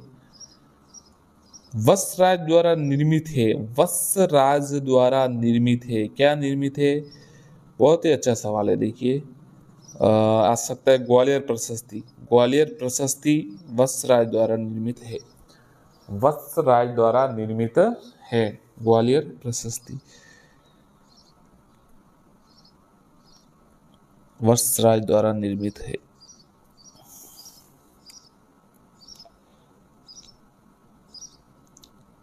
वत्सराज द्वारा निर्मित है। वत्सराज द्वारा निर्मित है, क्या निर्मित है? बहुत ही अच्छा सवाल है। देखिए, आ सकता है ग्वालियर प्रशस्ति। ग्वालियर प्रशस्ति वत्सराज द्वारा निर्मित है। वत्सराज द्वारा निर्मित है ग्वालियर प्रशस्ति। वत्सराज द्वारा निर्मित है।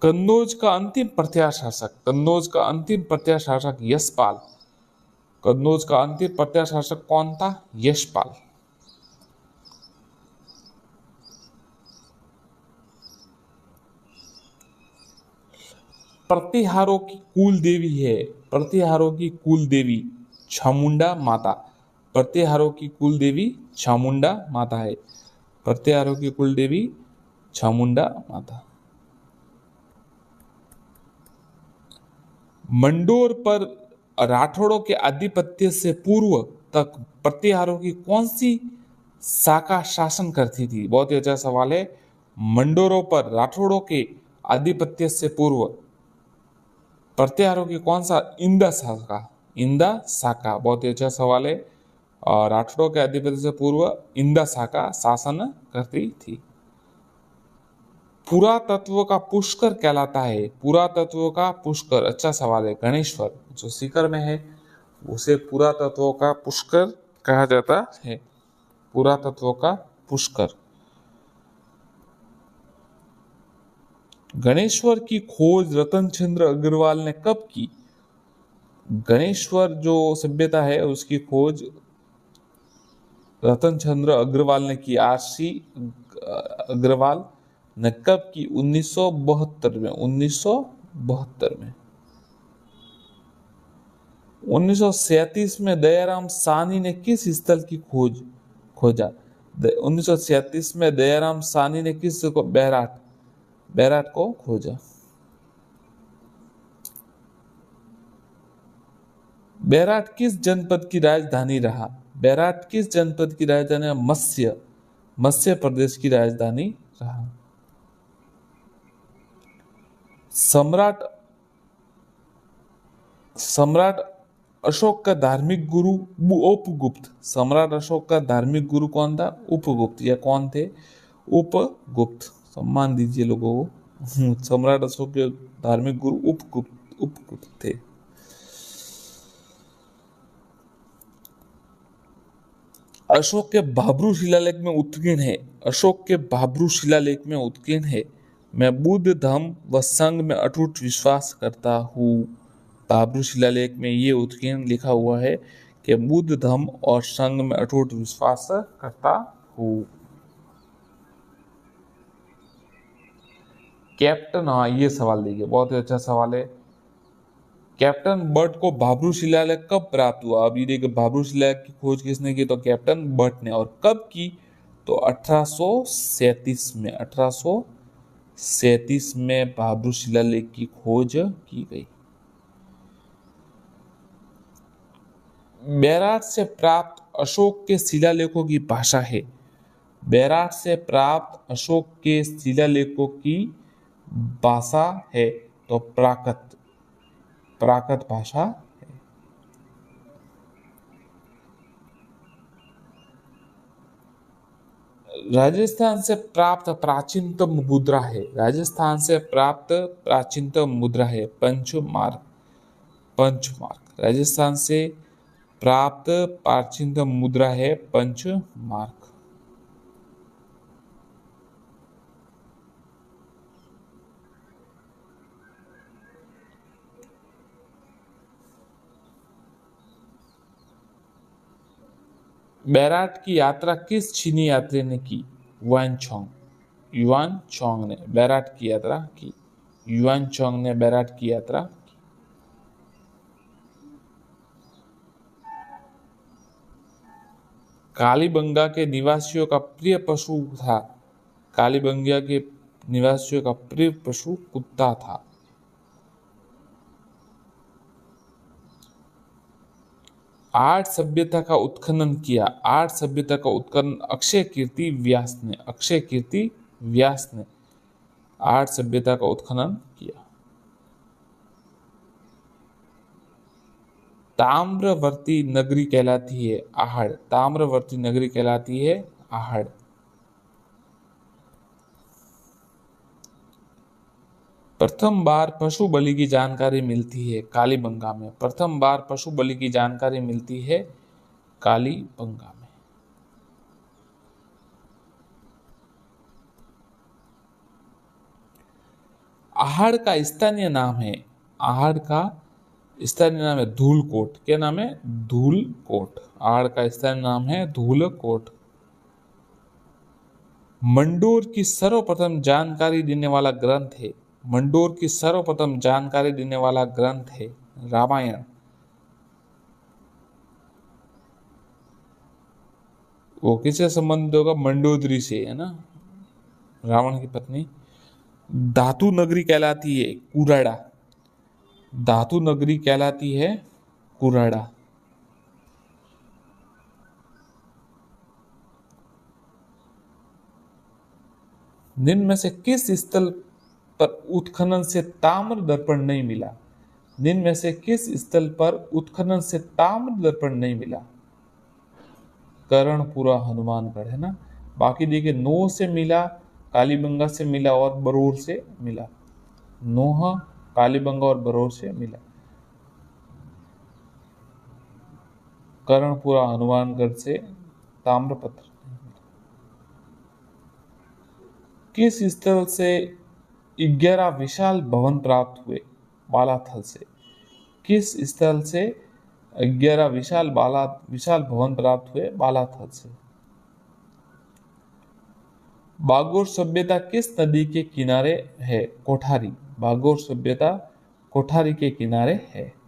कन्नौज का अंतिम प्रत्यार शासक। कन्नौज का अंतिम प्रत्यार शासक यशपाल। कन्नौज का अंतिम प्रत्यार शासक कौन था? यशपाल। प्रतिहारों की कुल देवी है। प्रतिहारों की कुल देवी चामुंडा माता। प्रतिहारों की कुल देवी चामुंडा माता है। प्रतिहारों की कुल देवी चामुंडा माता। मंडोर पर राठौड़ों के आधिपत्य से पूर्व तक प्रतिहारों की कौन सी शाखा शासन करती थी? बहुत ही अच्छा सवाल है। मंडोरों पर राठौड़ों के आधिपत्य से पूर्व प्रतिहारों की कौन सा इंदा शाखा? इंदा शाखा, बहुत ही अच्छा सवाल है। और राठौड़ों के आधिपत्य से पूर्व इंदा शाखा शासन करती थी। पुरातत्व का पुष्कर कहलाता है। पुरातत्व का पुष्कर, अच्छा सवाल है। गणेश्वर जो सीकर में है उसे पुरातत्व का पुष्कर कहा जाता है। पुरातत्व का पुष्कर। गणेश्वर की खोज रतनचंद्र अग्रवाल ने कब की? गणेश्वर जो सभ्यता है उसकी खोज रतनचंद्र अग्रवाल ने की। आरसी अग्रवाल ने कब की? 1972 में। 1972 में। 1937 में दयाराम साहनी ने किस स्थल की खोजा? 1937 में दयाराम साहनी ने किस को? बैराट को खोजा। बैराट किस जनपद की राजधानी रहा? बैराट किस जनपद की राजधानी? मत्स्य प्रदेश की राजधानी रहा। सम्राट सम्राट अशोक का धार्मिक गुरु उपगुप्त। सम्राट अशोक का धार्मिक गुरु कौन था? उपगुप्त। या कौन थे? उपगुप्त। सम्मान दीजिए लोगों को। सम्राट अशोक के धार्मिक गुरु उपगुप्त थे। अशोक के भाब्रू शिलालेख में उत्कीर्ण है। अशोक के भाब्रू शिलालेख में उत्कीर्ण है, मैं बुद्ध धम्म व संघ में अटूट विश्वास करता हूँ। भाब्रू शिलालेख में ये उत्कीर्ण लिखा हुआ है कि बुद्ध धम्म और संघ में अटूट विश्वास करता हूँ। कैप्टन, हाँ ये सवाल देखिए, बहुत ही अच्छा सवाल है। कैप्टन बर्ट को भाब्रू शिलालेख कब प्राप्त हुआ? अब ये देखिए भाब्रू शिलालेख की खोज किसने की? तो कैप्टन बर्ट ने। और कब की? तो 1837 में। 1837 में भाब्रू शिलालेख की खोज की गई। बैराट से प्राप्त अशोक के शिलालेखों की भाषा है। बैराट से प्राप्त अशोक के शिलालेखों की भाषा है तो प्राकृत। प्राकृत भाषा है। राजस्थान से प्राप्त प्राचीनतम मुद्रा है। राजस्थान से प्राप्त प्राचीनतम मुद्रा है पंचमार्क। पंचमार्क राजस्थान से प्राप्त प्राचीनतम मुद्रा है पंचमार्क। बैराट की यात्रा किस चीनी यात्री ने की? युआन चोंग। युआन चोंग ने बैराट की यात्रा की। युआन चोंग ने बैराट की यात्रा की। कालीबंगा के निवासियों का प्रिय पशु था। कालीबंगा के निवासियों का प्रिय पशु कुत्ता था। आर्य सभ्यता का उत्खनन किया। आर्य सभ्यता का उत्खनन अक्षय कीर्ति व्यास ने। अक्षय कीर्ति व्यास ने आर्य सभ्यता का उत्खनन किया। ताम्रवर्ती नगरी कहलाती है आहड़। ताम्रवर्ती नगरी कहलाती है आहड़। प्रथम बार पशु बलि की जानकारी मिलती है कालीबंगा में। प्रथम बार पशु बलि की जानकारी मिलती है कालीबंगा में। आहड़ का स्थानीय नाम है। आहड़ का स्थानीय नाम है धूलकोट। क्या नाम है? धूलकोट। आहड़ का स्थानीय नाम है धूलकोट। मंडोर की सर्वप्रथम जानकारी देने वाला ग्रंथ है। मंडोर की सर्वप्रथम जानकारी देने वाला ग्रंथ है रामायण। वो किससे संबंधित होगा? मंडोदरी से, है ना, रावण की पत्नी। धातु नगरी कहलाती है कुराड़ा। धातु नगरी कहलाती है कुराड़ा। निम्न में से किस स्थल पर उत्खनन से ताम्र दर्पण नहीं मिला? निम्न में से किस स्थल पर उत्खनन से ताम्र दर्पण नहीं मिला? करणपुरा हनुमानगढ़, है ना। बाकी देखिए नोह से मिला, कालीबंगा से मिला और बरूर से मिला। नोह, कालीबंगा और बरूर से मिला। करणपुरा हनुमानगढ़ से ताम्रपत्र। किस स्थल से 11 विशाल भवन प्राप्त हुए? बालाथल से। किस स्थल से 11 विशाल भवन प्राप्त हुए? बालाथल से। बागोर सभ्यता किस नदी के किनारे है? कोठारी। बागोर सभ्यता कोठारी के किनारे है।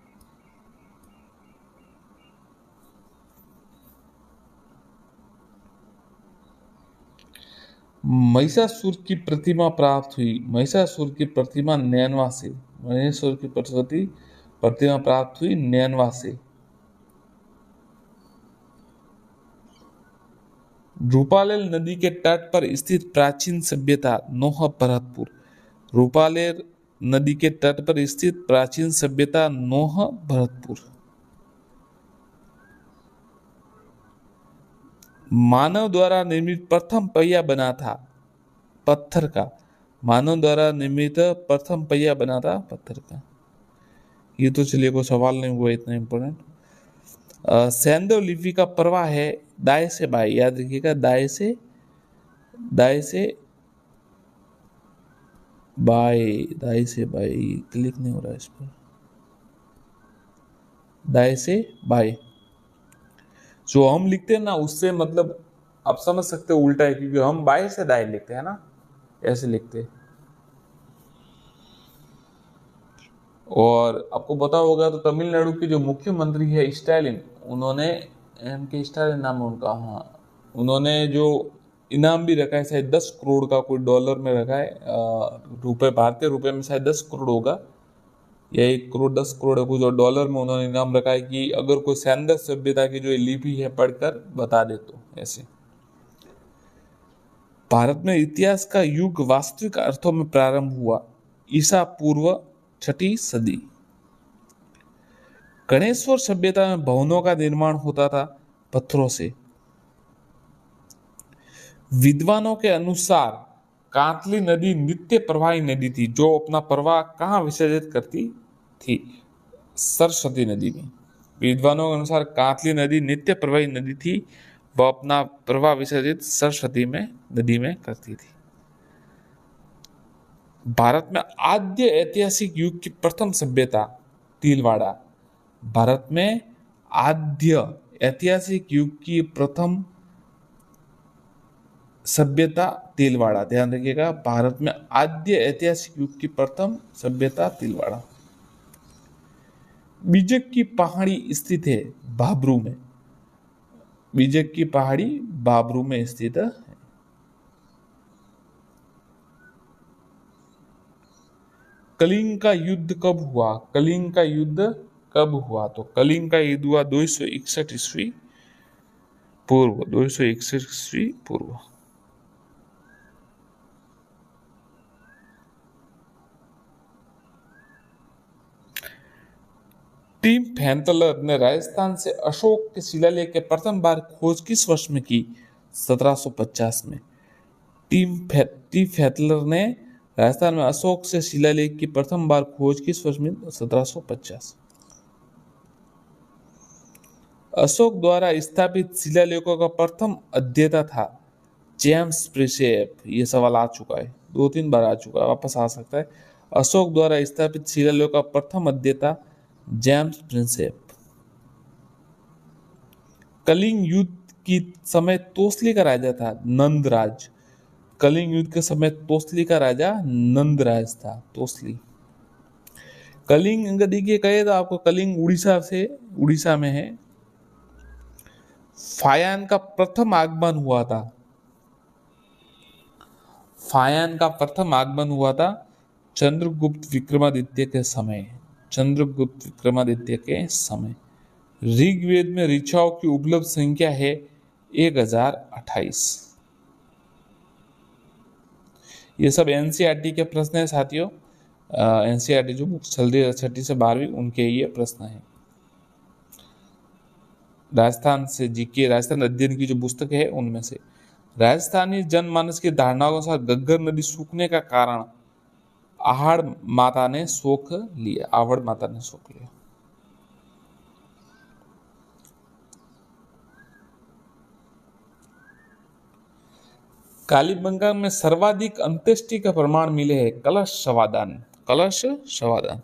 महिषासुर की प्रतिमा प्राप्त हुई। महिषासुर की प्रतिमा नैनवा से। महिषासुर की प्रतिमा प्राप्त हुई नैनवा से। रूपालेल नदी के तट पर स्थित प्राचीन सभ्यता नोह भरतपुर। रूपालेल नदी के तट पर स्थित प्राचीन सभ्यता नोह भरतपुर। मानव द्वारा निर्मित प्रथम पहिया बना था पत्थर का। मानव द्वारा निर्मित प्रथम पहिया बना था पत्थर का। ये तो चलिए कोई सवाल नहीं हुआ इतना इम्पोर्टेंट। सैंधव लिपि का प्रवाह है दाएं से बाएं। याद रखिएगा दाएं से बाएं। दाएं से बाएं क्लिक नहीं हो रहा है इस पर। दाएं से बाएं जो हम लिखते हैं ना उससे मतलब आप समझ सकते हो उल्टा है, क्योंकि हम बाएं से दाएं लिखते हैं ना, ऐसे लिखते हैं। और आपको पता होगा तो तमिलनाडु के जो मुख्यमंत्री है स्टालिन, उन्होंने, एम के स्टालिन नाम है उनका, हाँ, उन्होंने जो इनाम भी रखा है शायद 10 करोड़ का, कोई डॉलर में रखा है, रुपए, भारतीय रुपए में शायद 10 करोड़ होगा, या 1 करोड़ 10 करोड़ है कुछ, और डॉलर में उन्होंने इनाम रखा है कि अगर कोई शानदार सभ्यता की जो ये लिपि है पढ़कर बता दे तो। ऐसे भारत में इतिहास का युग वास्तविक अर्थों में प्रारंभ हुआ ईसा पूर्व 6ठी सदी। गणेश्वर सभ्यता में भवनों का निर्माण होता था पत्थरों से। विद्वानों के अनुसार कांतली नदी नित्य प्रवाही नदी थी, जो अपना प्रवाह कहाँ विसर्जित करती थी? सरस्वती नदी में। विद्वानों के अनुसार कांतली नदी नित्य प्रवाही नदी थी, वह अपना प्रवाह विसर्जित सरस्वती में नदी में करती थी। भारत में आद्य ऐतिहासिक युग की प्रथम सभ्यता तिलवाड़ा। भारत में आद्य ऐतिहासिक युग की प्रथम सभ्यता तिलवाड़ा। ध्यान रखिएगा, भारत में आद्य ऐतिहासिक युग की प्रथम सभ्यता तिलवाड़ा। बीजक की पहाड़ी स्थित है बाबरू में। बीजक की पहाड़ी बाबरू में स्थित है। कलिंग का युद्ध कब हुआ? कलिंग का युद्ध कब हुआ? तो कलिंग का युद्ध हुआ 261 ईस्वी पूर्व। 261 ईस्वी पूर्व। टीम फैंतलर ने राजस्थान से अशोक के शिलालेख के प्रथम बार खोज किस वर्ष में की? 1750 में। टीम फैंतलर ने राजस्थान में अशोक से शिलालेख की प्रथम बार खोज किस वर्ष में? 1750। अशोक द्वारा स्थापित शिलालेखों का प्रथम अध्येता था जेम्स प्रिंसेप। ये सवाल आ चुका है, 2-3 बार आ चुका है, वापस आ सकता है। अशोक द्वारा स्थापित शिलालेखों का प्रथम अध्येता जेम्स प्रिंसेप। कलिंग युद्ध की समय तोसली का राजा था नंदराज। कलिंग युद्ध के समय तोसली का राजा नंदराज था। तोसली। कलिंग, अगर देखिए कहे तो आपको कलिंग उड़ीसा में है। फायान का प्रथम आगमन हुआ था। फायान का प्रथम आगमन हुआ था चंद्रगुप्त विक्रमादित्य के समय। चंद्रगुप्त विक्रमादित्य के समय। ऋग्वेद में ऋचाओं की उपलब्ध संख्या है 1028। ये सब एनसीईआरटी के प्रश्न है साथियों। एनसीईआरटी जो बुक चल रही है 6ठी से 12वीं, उनके ये प्रश्न है। राजस्थान से जीके, राजस्थान अध्ययन की जो पुस्तक है उनमें से। राजस्थानी जनमानस की धारणाओं के अनुसार घग्गर नदी सूखने का कारण आहड़ माता ने सोख लिया। आवड़ माता ने सोख लिया। कालीबंगा में सर्वाधिक अंत्येष्टि का प्रमाण मिले हैं कलश शवादान। कलश शवादान।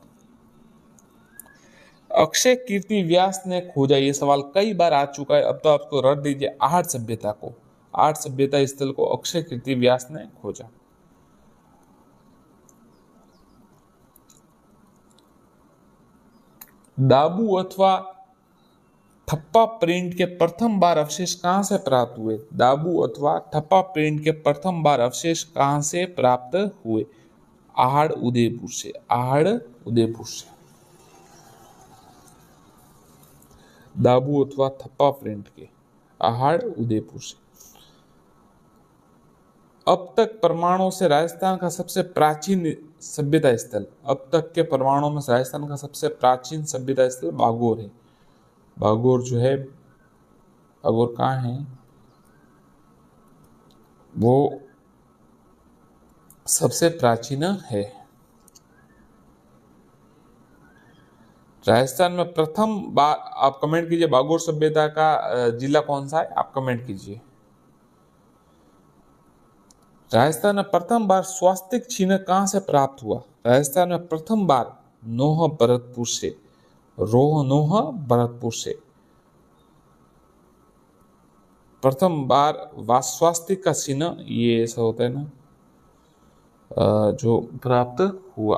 अक्षय कीर्ति व्यास ने खोजा। ये सवाल कई बार आ चुका है, अब तो आपको रट दीजिए। आहट सभ्यता को, आहट सभ्यता स्थल को अक्षय कीर्ति व्यास ने खोजा। दाबू अथवा ठप्पा प्रिंट के प्रथम बार अवशेष कहां से प्राप्त हुए? दाबू अथवा ठप्पा प्रिंट के प्रथम बार अवशेष कहां से प्राप्त हुए? आहड़ उदयपुर से। आहड़ उदयपुर से। दाबू अथवा ठप्पा प्रिंट के आहड़ उदयपुर से। अब तक परमाणु से राजस्थान का सबसे प्राचीन सभ्यता स्थल। अब तक के परमाणु में राजस्थान का सबसे प्राचीन सभ्यता स्थल बागोर है। बागोर जो है, बागोर कहाँ है? वो सबसे प्राचीन है। राजस्थान में प्रथम बार, आप कमेंट कीजिए, बागोर सभ्यता का जिला कौन सा है, आप कमेंट कीजिए। राजस्थान में प्रथम बार स्वास्तिक चिन्ह कहां से प्राप्त हुआ? राजस्थान में प्रथम बार नोह भरतपुर से। नोह भरतपुर से प्रथम बार स्वास्तिक का चिन्ह, ये ऐसा होता है ना, जो प्राप्त हुआ।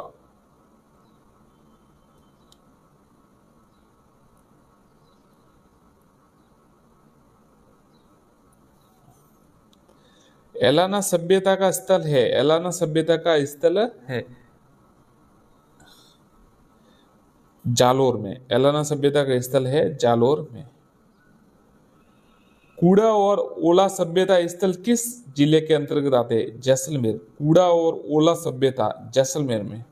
एलाना सभ्यता का स्थल है, एलाना सभ्यता का स्थल है जालोर में, एलाना सभ्यता का स्थल है जालोर में। कूड़ा और ओला सभ्यता स्थल किस जिले के अंतर्गत आते हैं? जैसलमेर। कूड़ा और ओला सभ्यता जैसलमेर में।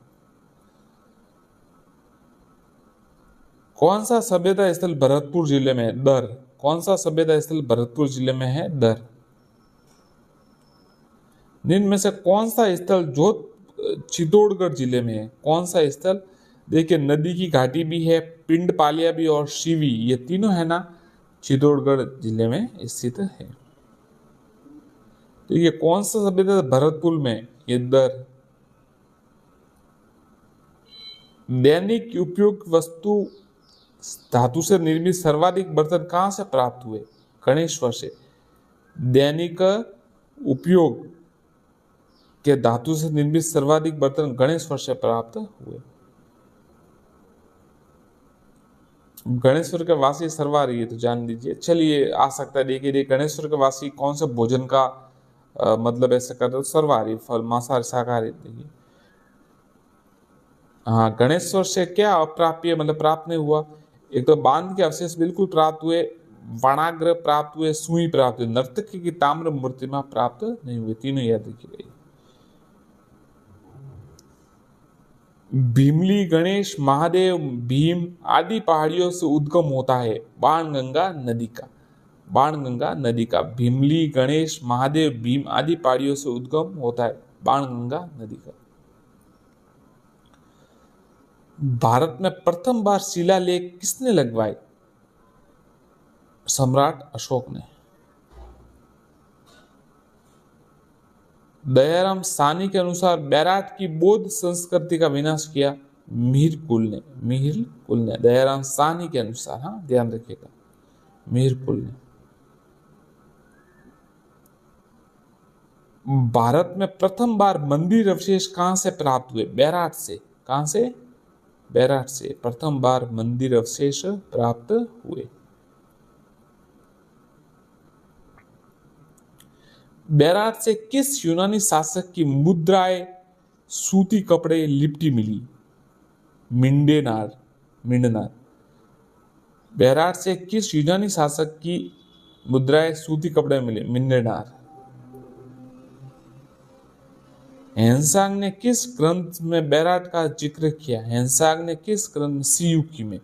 कौन सा सभ्यता स्थल भरतपुर जिले में है? दर। कौन सा सभ्यता स्थल भरतपुर जिले में है? दर। निम्न में से कौन सा स्थल चित्तौड़गढ़ जिले में है? कौन सा स्थल? देखिए, नदी की घाटी भी है, पिंड पालिया भी और शिवी, ये तीनों है ना, चित्तौड़गढ़ जिले में स्थित है। तो ये कौन सा सभ्यता भरतपुर में? ये दर। दैनिक उपयोग वस्तु धातु से निर्मित सर्वाधिक बर्तन कहां से प्राप्त हुए? गणेश्वर से। दैनिक उपयोग के धातु से निर्मित सर्वाधिक बर्तन गणेश्वर से प्राप्त हुए। गणेश्वर के वासी सर्वाहारी है, तो जान लीजिए। चलिए, आ सकता है, देखिए गणेश्वर के वासी कौन से भोजन का मतलब ऐसे कर रहे? सर्वाहारी, फल मांसाहारी शाकाहारी। देखिए, हाँ, गणेश्वर से क्या अप्राप्य मतलब प्राप्त नहीं हुआ? एक तो बांध के अवशेष बिल्कुल प्राप्त हुए, वनाग्रह प्राप्त हुए, सुई प्राप्त हुए, नर्तकी की ताम्र मूर्तिमा प्राप्त नहीं हुए। तीनों याद रखिएगा। भीमली, गणेश, महादेव, भीम आदि पहाड़ियों से उद्गम होता है बाणगंगा नदी का। बाणगंगा नदी का भीमली, गणेश, महादेव, भीम आदि पहाड़ियों से उद्गम होता है बाणगंगा नदी का। भारत में प्रथम बार शिलालेख किसने लगवाए? सम्राट अशोक ने। दयाराम साहनी के अनुसार बैराट की बौद्ध संस्कृति का विनाश किया मिहिर कुल ने। मिहिर कुल ने, दयाराम साहनी के अनुसार, हाँ ध्यान रखिएगा, मिहिर कुल ने। भारत में प्रथम बार मंदिर अवशेष कहां से प्राप्त हुए? बैराट से। कहां से? बैराट से प्रथम बार मंदिर अवशेष प्राप्त हुए। बैराट से किस यूनानी शासक की मुद्राएं सूती कपड़े लिपटी मिली? मिंडेनार। मिंडनार। बैराट से किस यूनानी शासक की मुद्राएं सूती कपड़े मिले? मिंडेनार। हेंसांग ने किस ग्रंथ में बैराट का जिक्र किया? हेंसांग ने किस ग्रंथ? सीयूकी में।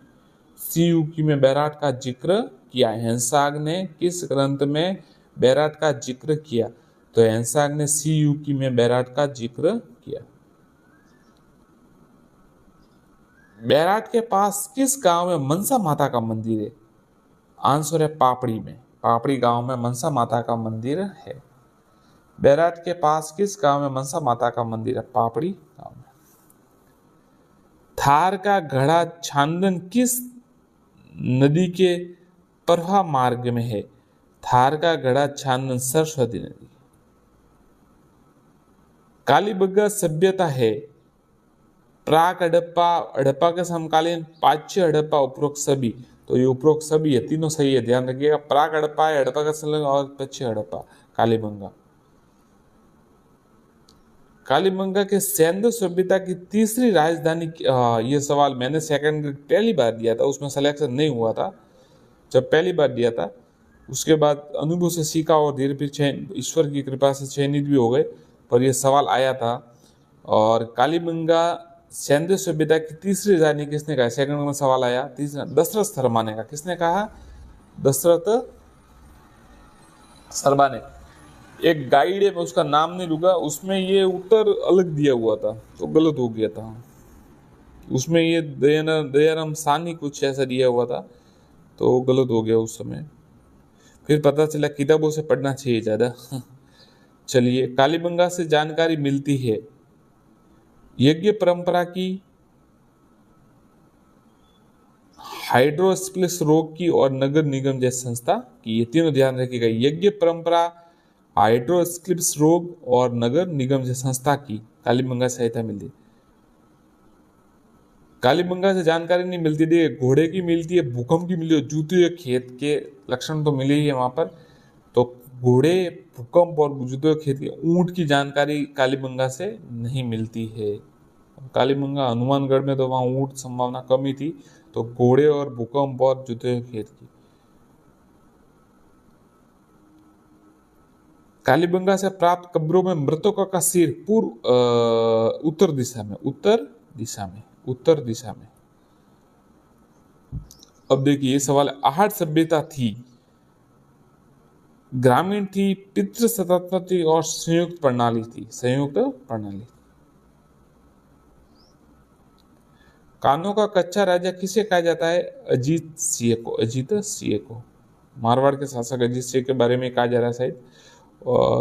सीयूकी में बैराट का जिक्र किया। हेंसांग ने किस ग्रंथ में बैराट का जिक्र किया? तो हेंसांग ने सीयूकी में बैराट का जिक्र किया। बैराट के पास किस गांव में मनसा माता का मंदिर है? आंसर है पापड़ी में। पापड़ी गांव में मनसा माता का मंदिर है। बैराट के पास किस गांव में मनसा माता का मंदिर है? पापड़ी गांव में। थार का घड़ा छांदन किस नदी के प्रवाह मार्ग में है? थार का घड़ा छांदन सरस्वती नदी। कालीबंगा सभ्यता है प्राक हड़प्पा, हड़प्पा के समकालीन, पाच्य हड़प्पा, उपरोक्त सभी। तो ये उपरोक्त सभी है, तीनों सही है, ध्यान रखिएगा। प्राक हड़प्पा है, हड़प्पा का संलग्न, और पच्य हड़प्पा कालीबंगा। कालीबंगा के सैंधव सभ्यता की तीसरी राजधानी, ये सवाल मैंने सेकंड पहली बार दिया था, उसमें सिलेक्शन नहीं हुआ था जब पहली बार दिया था। उसके बाद अनुभव से सीखा और धीरे धीरे चयन, ईश्वर की कृपा से चयनित भी हो गए, पर यह सवाल आया था। और कालीबंगा सैंधव सभ्यता की तीसरी राजधानी किसने कहा? सेकंड में सवाल आया। तीसरा दशरथ शर्मा ने कहा। किसने कहा? दशरथ शर्मा ने। एक गाइड है, मैं उसका नाम नहीं लूंगा, उसमें ये उत्तर अलग दिया हुआ था तो गलत हो गया था। उसमें ये दयाराम साहनी कुछ ऐसा दिया हुआ था तो गलत हो गया उस समय। फिर पता चला किताबों से पढ़ना चाहिए ज़्यादा। चलिए, कालीबंगा से जानकारी मिलती है यज्ञ परंपरा की, हाइड्रोस्पिलिस रोग की और नगर निगम जैसी संस्था की। ये तीनों ध्यान रखिएगा। यज्ञ परंपरा, हाइड्रोस्पिलिस रोग और नगर निगम जैसी संस्था की कालीबंगा सहायता मिलती। कालीबंगा से जानकारी नहीं मिलती थी, घोड़े की मिलती है, भूकंप की मिलती है, जूते खेत के लक्षण तो मिले ही है वहां पर। तो घोड़े, भूकंप और गुजरते हुए खेती, ऊंट की जानकारी कालीबंगा से नहीं मिलती है। कालीबंगा हनुमानगढ़ में तो वहाँ ऊंट संभावना कम ही थी, तो घोड़े और भूकंप और जुते हुए खेत की। कालीबंगा से प्राप्त कब्रों में मृतकों का सिर उत्तर दिशा में। अब देखिए ये सवाल, आहट सभ्यता थी, ग्रामीण थी, पितृ सत्ता थी और संयुक्त प्रणाली थी। कानों का कच्चा राजा किसे कहा जाता है? अजीत सिंह को। मारवाड़ के शासक अजीत सिंह के बारे में कहा जा रहा है शायद,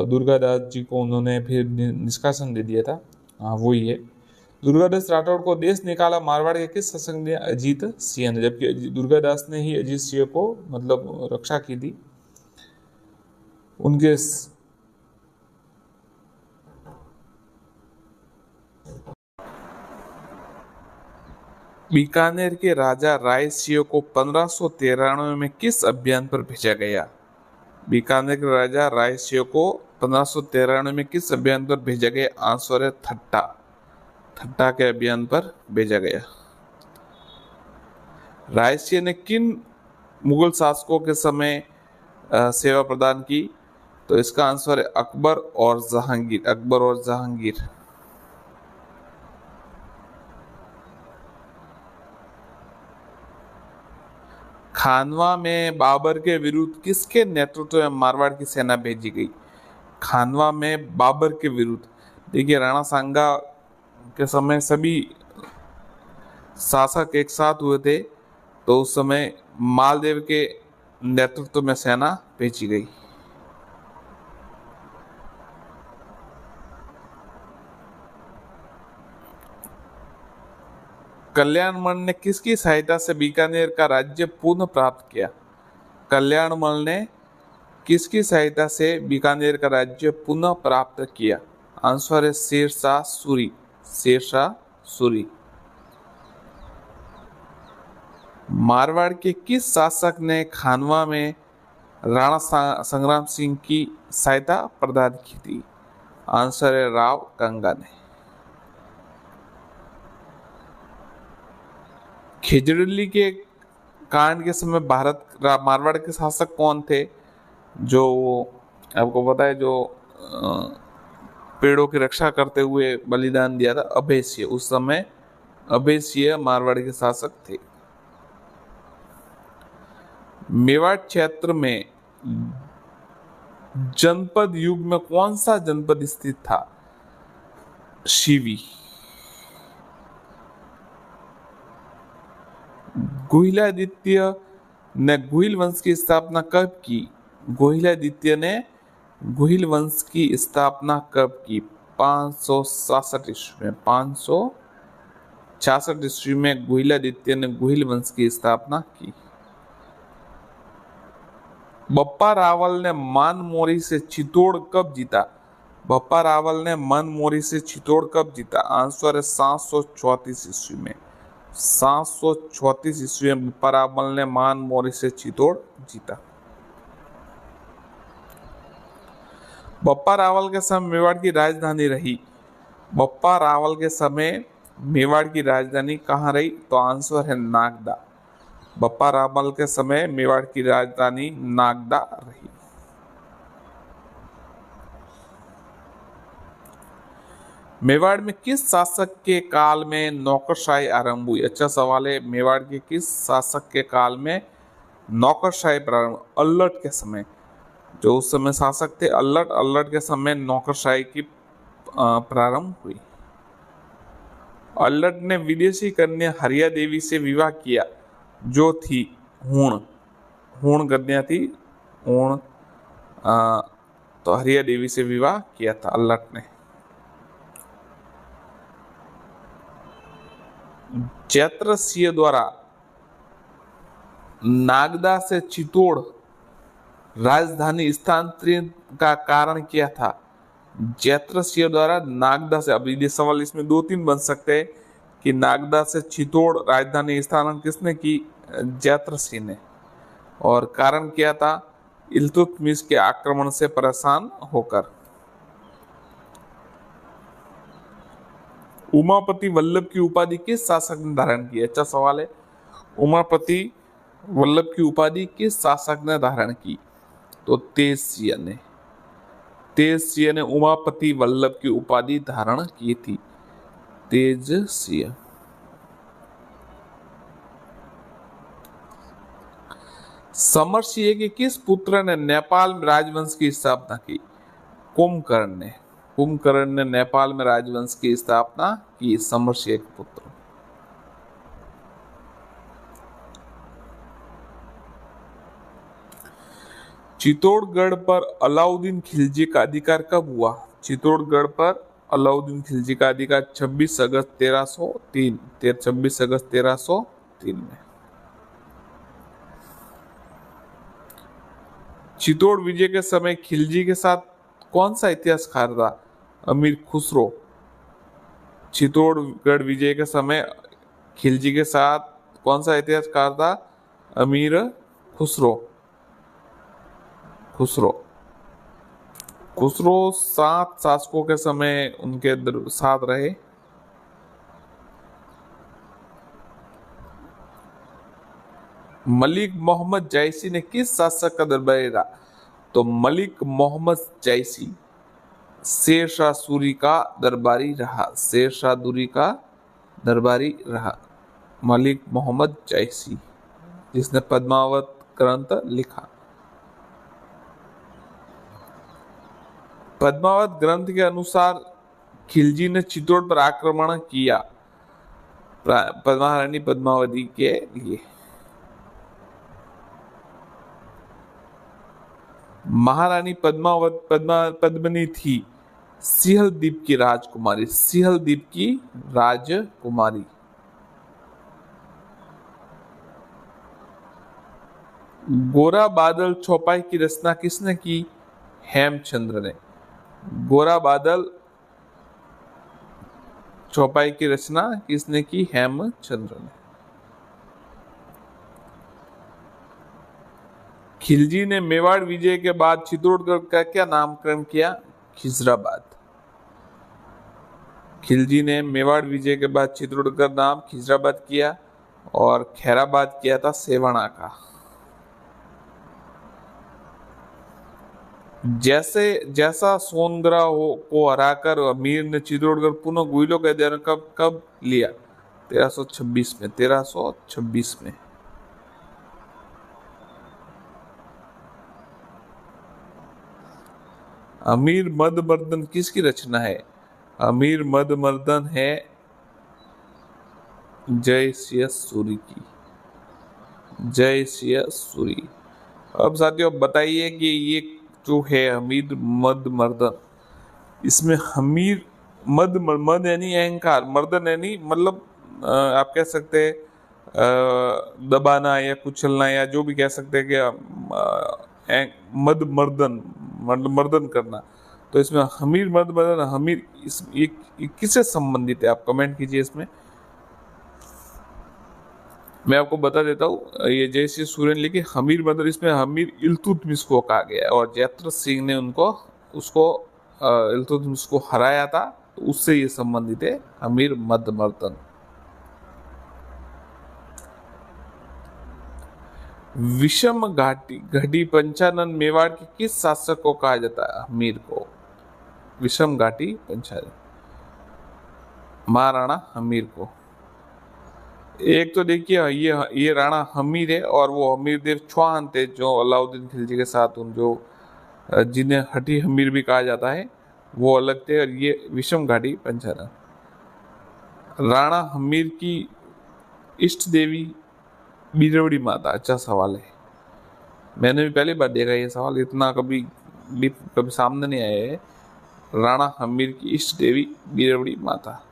दुर्गादास जी को उन्होंने फिर निष्कासन दे दिया था। हाँ वही है। दुर्गादास राठौड़ को देश निकाला मारवाड़ के किस शासक ने? अजीत सिंह ने, जबकि दुर्गादास ने ही अजीत सिंह को मतलब रक्षा की थी उनके। बीकानेर के राजा राय सिंह को 1593 में किस अभियान पर भेजा गया? बीकानेर के राजा राय सिंह को 1593 में किस अभियान पर भेजा गया? आंसर है थट्टा के अभियान पर भेजा गया। राय सिंह ने किन मुगल शासकों के समय सेवा प्रदान की? तो इसका आंसर है अकबर और जहांगीर। खानवा में बाबर के विरुद्ध किसके नेतृत्व में मारवाड़ की सेना भेजी गई? खानवा में बाबर के विरुद्ध, देखिए राणा सांगा के समय सभी शासक एक साथ हुए थे, तो उस समय मालदेव के नेतृत्व में सेना भेजी गई। कल्याणमल ने किसकी सहायता से बीकानेर का राज्य पुनः प्राप्त किया? कल्याणमल ने किसकी सहायता से बीकानेर का राज्य पुनः प्राप्त किया? आंसर है शेरशाह सूरी। मारवाड़ के किस शासक ने खानवा में राणा संग्राम सिंह की सहायता प्रदान की थी? आंसर है राव गंगा ने। खिजड़ली के कांड के समय मारवाड़ के शासक कौन थे? जो आपको पता है, जो पेड़ों की रक्षा करते हुए बलिदान दिया था, अभय सिंह। उस समय अभय सिंह मारवाड़ के शासक थे। मेवाड़ क्षेत्र में जनपद युग में कौन सा जनपद स्थित था? शिवी। गुहिलादित्य ने गुहिल वंश की स्थापना कब की? गुहिलादित्य ने गुहिल वंश की स्थापना कब की? 566 ईस्वी में। 566 ईस्वी में गुहिलादित्य ने गुहिल वंश की स्थापना की। बप्पा रावल ने मानमोरी से चित्तौड़ कब जीता? बप्पा रावल ने मानमोरी से चित्तौड़ कब जीता? आंसर है 734 ईस्वी में। 734 ईस्वी में बप्पा रावल ने मानमोरी से चित्तौड़ जीता। बप्पा रावल के समय मेवाड़ की राजधानी रही। बप्पा रावल के समय मेवाड़ की राजधानी कहाँ रही? तो आंसर है नागदा। बप्पा रावल के समय मेवाड़ की राजधानी नागदा रही। मेवाड़ में किस शासक के काल में नौकरशाही आरंभ हुई? अच्छा सवाल है। मेवाड़ के किस शासक के काल में नौकरशाही प्रारंभ? अल्लट के समय, जो उस समय शासक थे अल्लट के समय नौकरशाही की प्रारंभ हुई। अल्लट ने विदेशी कन्या हरिया देवी से विवाह किया, जो थी हूण कन्या थी। तो हरिया देवी से विवाह किया था अल्लट ने। जैत्र सिंह द्वारा नागदा से चित्तौड़ राजधानी स्थानांतरण का कारण क्या था? जैत्र सिंह द्वारा नागदा से, अब ये सवाल इसमें 2-3 बन सकते हैं कि नागदा से चित्तौड़ राजधानी स्थानांतरण किसने की? जैत्र सिंह ने। और कारण क्या था? इल्तुतमिश के आक्रमण से परेशान होकर। उमापति वल्लभ की उपाधि किस शासक ने धारण की? अच्छा सवाल है। उमापति वल्लभ की उपाधि किस शासक ने धारण की? तो तेजसिंह ने। तेजसिंह ने उमापति वल्लभ की उपाधि धारण की थी। तेजसिंह। समरसिंह के किस पुत्र ने नेपाल में राजवंश की स्थापना की? कुंभकर्ण ने। कुंभकर्ण ने नेपाल में राजवंश की स्थापना की। समरसिंह के पुत्र। चित्तौड़गढ़ पर अलाउद्दीन खिलजी का अधिकार कब हुआ? चित्तौड़गढ़ पर अलाउद्दीन खिलजी का अधिकार 26 अगस्त 1303 26 अगस्त 1303 में। चित्तौड़ विजय के समय खिलजी के साथ कौन सा इतिहासकार था? अमीर खुसरो। चित्तौड़गढ़ विजय के समय खिलजी के साथ कौन सा इतिहासकार था? अमीर खुसरो। खुसरो। खुसरो 7 शासकों के समय उनके साथ रहे। मलिक मोहम्मद जायसी ने किस शासक का दरबारी रहा? तो मलिक मोहम्मद जायसी शेरशाह सूरी का दरबारी रहा। शेरशाह दूरी का दरबारी रहा मलिक मोहम्मद जायसी, जिसने पद्मावत ग्रंथ लिखा। पद्मावत ग्रंथ के अनुसार खिलजी ने चित्तौड़ पर आक्रमण किया महारानी पद्मावती के लिए। महारानी पद्मिनी थी सिहल द्वीप की राजकुमारी। सिहल द्वीप की राजकुमारी। गोरा बादल चौपाई की रचना किसने की? हेमचंद्र ने। गोरा बादल चौपाई की रचना किसने की? हेमचंद्र ने। खिलजी ने मेवाड़ विजय के बाद चित्तौड़गढ़ का क्या नामकरण किया? खिजराबाद। खिलजी ने मेवाड़ विजय के बाद चित्तौड़गढ़ का नाम खिजराबाद किया और खैराबाद किया था सेवणा का। जैसा सोनग्रा को हराकर अमीर ने चित्तौड़गढ़ पुनः गुइलों का अध्ययन कब लिया? 1326 में। 1326 में। अमीर मदमर्दन किसकी रचना है? अमीर मदमर्दन है जयसिंह सूरी की। जयसिंह सूरी। अब साथियों बताइए कि ये जो है हमीर मदमर्दन, इसमें हमीर मद यानी अहंकार, मर्दन यानी मतलब आप कह सकते हैं दबाना या कुचलना या जो भी कह सकते हैं कि मर्दन करना। तो इसमें हमीर मदमर्दन, हमीर ये किससे संबंधित है? आप कमेंट कीजिए इसमें। मैं आपको बता देता हूँ, ये जयसिंह सूरी ने लिखी हमीर मदन, इसमें हमीर इल्तुतमिश को कहा गया है और जयद्रथ सिंह ने उसको इल्तुतमिश को हराया था, तो उससे ये संबंधित है हमीर मदमर्दन। विषम घाटी पंचानन मेवाड़ के किस शासक को कहा जाता है? हमीर को। विषम घाटी पंचानन महाराणा हमीर को। एक तो देखिए ये राणा हमीर है और वो हमीर देव चौहान थे जो अलाउद्दीन खिलजी के साथ जिन्हें हठी हमीर भी कहा जाता है वो अलग थे। और ये विषम घाटी पंचानन। राणा हमीर की इष्ट देवी बीरवड़ी माता। अच्छा सवाल है, मैंने भी पहली बार देखा ये सवाल, इतना कभी सामने नहीं आया है। राणा हमीर की इष्ट देवी बीरवड़ी माता।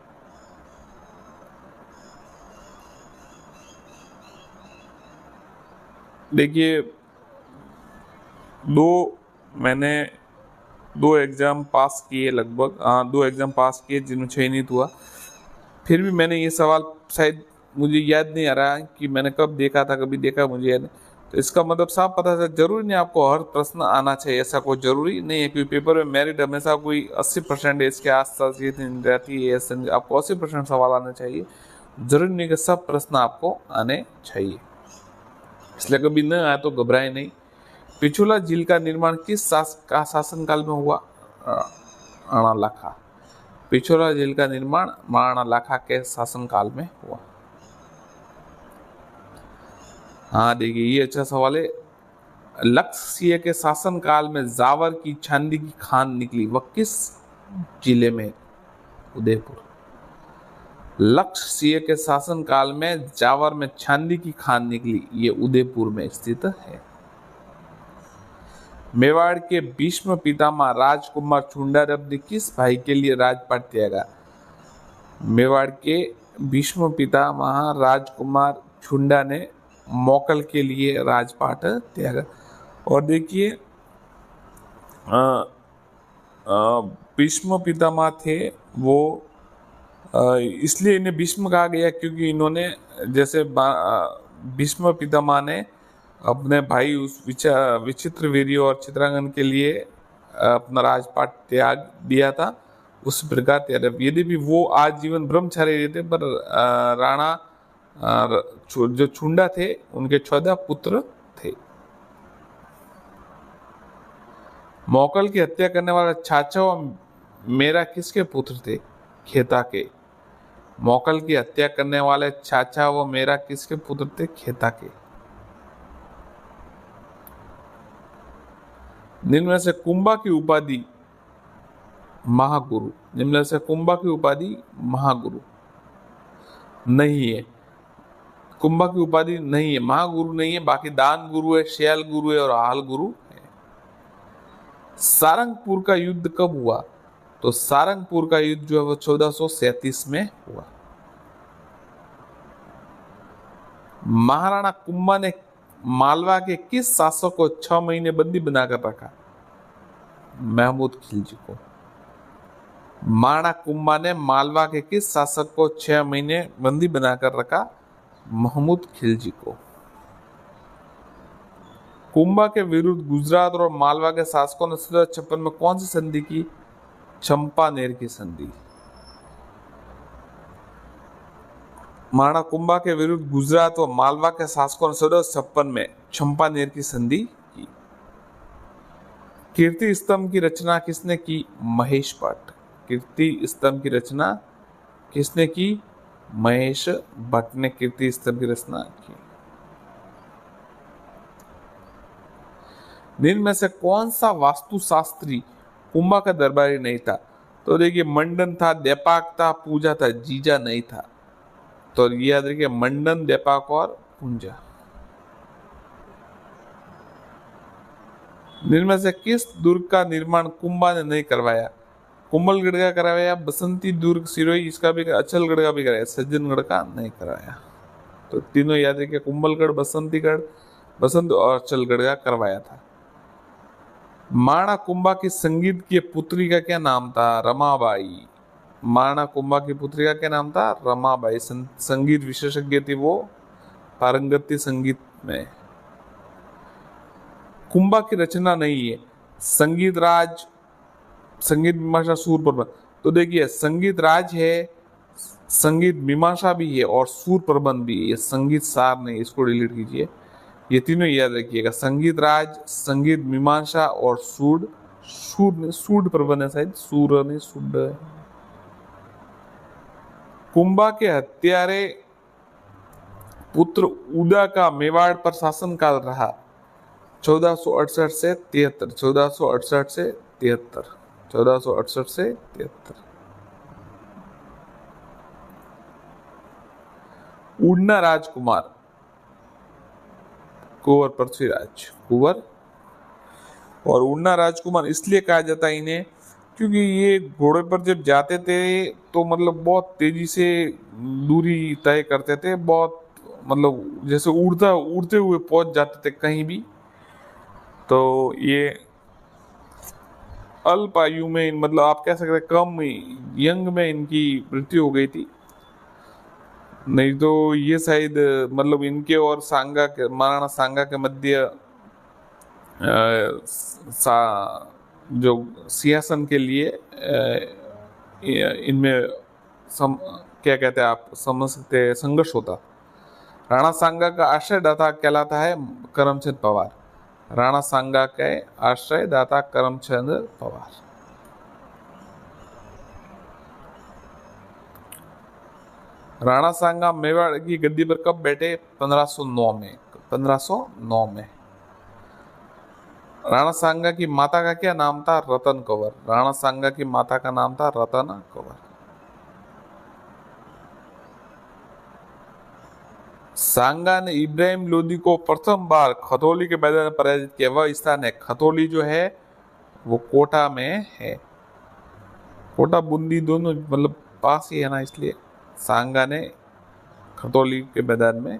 देखिए मैंने 2 एग्जाम पास किए लगभग, 2 एग्जाम पास किए जिनमें चयनित हुआ। फिर भी मैंने ये सवाल शायद मुझे याद नहीं आ रहा कि मैंने कब देखा था, कभी देखा मुझे याद नहीं। तो इसका मतलब साफ पता चला, जरूरी नहीं आपको हर प्रश्न आना चाहिए, ऐसा कोई जरूरी नहीं है, क्योंकि पेपर में मेरिट हमेशा कोई 80% इसके आसपास ये रहती है, आपको 80% सवाल आने चाहिए, जरूरी नहीं कि सब प्रश्न आपको आने चाहिए, इसलिए कभी न आए तो घबराए नहीं। पिछोला झील का निर्माण किस शासन काल में हुआ? राणा लाखा। पिछोला झील का निर्माण महाराणा लाखा के शासन काल में हुआ। हाँ देखिए, ये अच्छा सवाल है। लक्ष्य के शासन काल में जावर की चांदी की खान निकली, वह किस जिले में? उदयपुर। लक्ष्य के शासन काल में जावर में चांदी की खान निकली, ये उदयपुर में स्थित है। मेवाड़ के भीष्म पितामह राजकुमार चुंडारब ने किस भाई के लिए राजपाट त्यागा? मेवाड़ के भीष्म पितामह राजकुमार चुंडा ने मोकल के लिए राजपाट त्यागा। और देखिए, भीष्म पितामह थे वो, इसलिए इन्हें भीष्म कहा गया क्योंकि इन्होंने, जैसे भीष्म पितामह ने अपने भाई उस विचित्र वीर्य और चित्रांगन के लिए अपना राजपाट त्याग दिया था, उस प्रकार त्याग। यद्यपि वो आजीवन ब्रह्मचारी रहते, पर राणा जो चुंडा थे उनके 14 पुत्र थे। मोकल की हत्या करने वाला चाचा मेरा किसके पुत्र थे? खेता के। मोकल की हत्या करने वाले चाचा वो मेरा किसके पुत्र थे? खेता के। निम्न में से कुंभा की उपाधि महागुरु, निम्न में से कुंभा की उपाधि महागुरु नहीं है। कुंभा की उपाधि नहीं है, महागुरु नहीं है, बाकी दान गुरु है, शैल गुरु है और हाल गुरु है। सारंगपुर का युद्ध कब हुआ? तो सारंगपुर का युद्ध जो है वो 1437 में हुआ। महाराणा कुंभा ने मालवा के किस शासक को 6 महीने बंदी बनाकर रखा? महमूद खिलजी को। महाराणा कुंभा ने मालवा के किस शासक को 6 महीने बंदी बनाकर रखा? महमूद खिलजी को। कुंभा के विरुद्ध गुजरात और मालवा के शासकों ने 1756 में कौन सी संधि की? चंपानेर की संधि। महाराणा कुंभा के विरुद्ध गुजरात और मालवा के शासकों ने 1756 में चंपानेर की संधि की। कीर्ति स्तंभ की रचना किसने की? महेश भट्ट। कीर्ति स्तंभ की रचना किसने की? महेश भट्ट ने कीर्ति स्तंभ की रचना की। निम्न में से कौन सा वास्तुशास्त्री कुंभा का दरबारी नहीं था? तो देखिए, मंडन था, देपाक था, पूजा था, जीजा नहीं था। तो ये याद रखिए, मंडन, देपाक और पूंजा। निम्न में से किस दुर्ग का निर्माण कुंभा ने नहीं करवाया? कुंभलगढ़ का करवाया, बसंती दुर्ग सिरोही, इसका भी, अचलगढ़ का भी कराया, सज्जनगढ़ का नहीं कराया। तो तीनों याद रखिए, कुंभलगढ़, बसंतीगढ़, बसंत और अचलगढ़ का करवाया था। महाराणा कुंभा की संगीत की पुत्री का क्या नाम था? रमाबाई। महाराणा कुंभा की पुत्री का क्या नाम था? रमाबाई। संगीत विशेषज्ञ थी वो, पारंगत थी संगीत में। कुंभा की रचना नहीं है। संगीत राज, संगीत मीमांसा, सूर प्रबंध। तो देखिए, संगीत राज है, संगीत मीमांसा भी है और सूर प्रबंध भी है। ये संगीत सार नहीं, इसको डिलीट कीजिए। ये तीनों याद रखिएगा, संगीत राज, संगीत मीमांसा और सूड। सूड प्रबंध है शायद, सूर नहीं, सूड है। कुंभा के हत्यारे पुत्र उदा का मेवाड़ पर शासन काल रहा 1468 से 73। 1468 से 73। 1468 से 73। उड़ना राजकुमार कुंवर पृथ्वीराज। कुंवर और उड़ना राजकुमार इसलिए कहा जाता है इन्हें क्योंकि ये घोड़े पर जब जाते थे तो मतलब बहुत तेजी से दूरी तय करते थे, बहुत मतलब जैसे उड़ते हुए पहुंच जाते थे कहीं भी। तो ये अल्प आयु में, मतलब आप कह सकते हैं कम यंग में इनकी मृत्यु हो गई थी। नहीं तो ये शायद मतलब इनके और सांगा के, महाराणा सांगा के मध्य जो सिंहासन के लिए इनमें क्या कहते हैं आप समझ सकते हैं, संघर्ष होता। राणा सांगा का आश्रयदाता कहलाता है करमचंद पवार। राणा सांगा के आश्रयदाता करमचंद पवार। राणा सांगा मेवाड़ की गद्दी पर कब बैठे? 1509 में। 1509 में। राणा सांगा की माता का क्या नाम था? रतन कंवर। राणा सांगा की माता का नाम था रतन कंवर। सांगा ने इब्राहिम लोदी को प्रथम बार खतौली के मैदान में पराजित किया। वह स्थान है खतौली जो है वो कोटा में है। कोटा बूंदी दोनों मतलब पास ही है ना, इसलिए सांगा ने खतौली के मैदान में।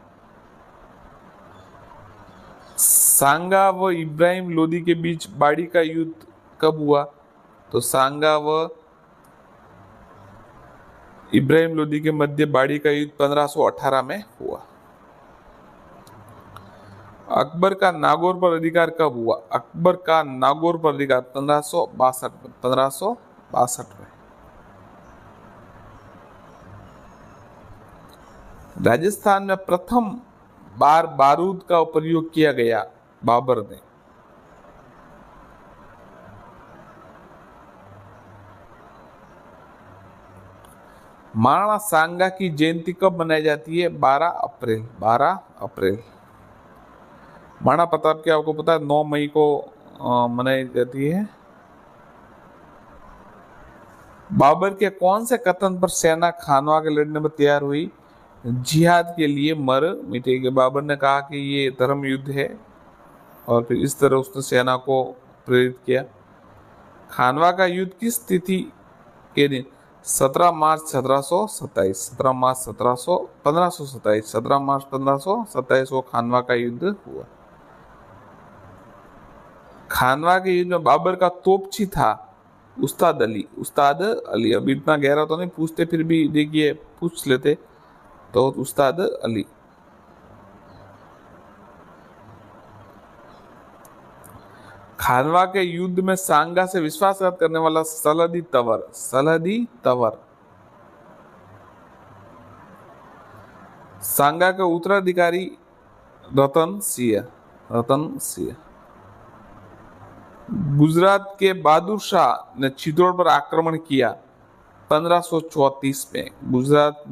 सांगा व इब्राहिम लोदी के बीच बाड़ी का युद्ध कब हुआ? तो सांगा व इब्राहिम लोदी के मध्य बाड़ी का युद्ध 1518 में हुआ। अकबर का नागौर पर अधिकार कब हुआ? अकबर का नागौर पर अधिकार 1562 में। 1562 में। राजस्थान में प्रथम बार बारूद का प्रयोग किया गया बाबर ने। महाराणा सांगा की जयंती कब मनाई जाती है? 12 अप्रैल। 12 अप्रैल। महाराणा प्रताप की आपको पता है 9 मई को मनाई जाती है। बाबर के कौन से कथन पर सेना खानवा के लड़ने में तैयार हुई? जिहाद के लिए मर मिटेगी। बाबर ने कहा कि ये धर्म युद्ध है और फिर इस तरह उसने सेना को प्रेरित किया। खानवा का युद्ध किस तिथि के दिन? 17 मार्च 1727। 17 मार्च 1527। 17 मार्च 1527 को खानवा का युद्ध हुआ। खानवा के युद्ध में बाबर का तोपची था उस्ताद अली। उस्ताद अली। अब इतना गहरा तो नहीं पूछते, फिर भी देखिए पूछ लेते तो उस्ताद अली। खानवा के युद्ध में सांगा से विश्वासघात करने वाला सलहदी तंवर। सलहदी तंवर। सांगा का उत्तराधिकारी रतन सिंह। रतन सिंह। गुजरात के बहादुर शाह ने चित्तौड़ पर आक्रमण किया 1534 में। गुजरात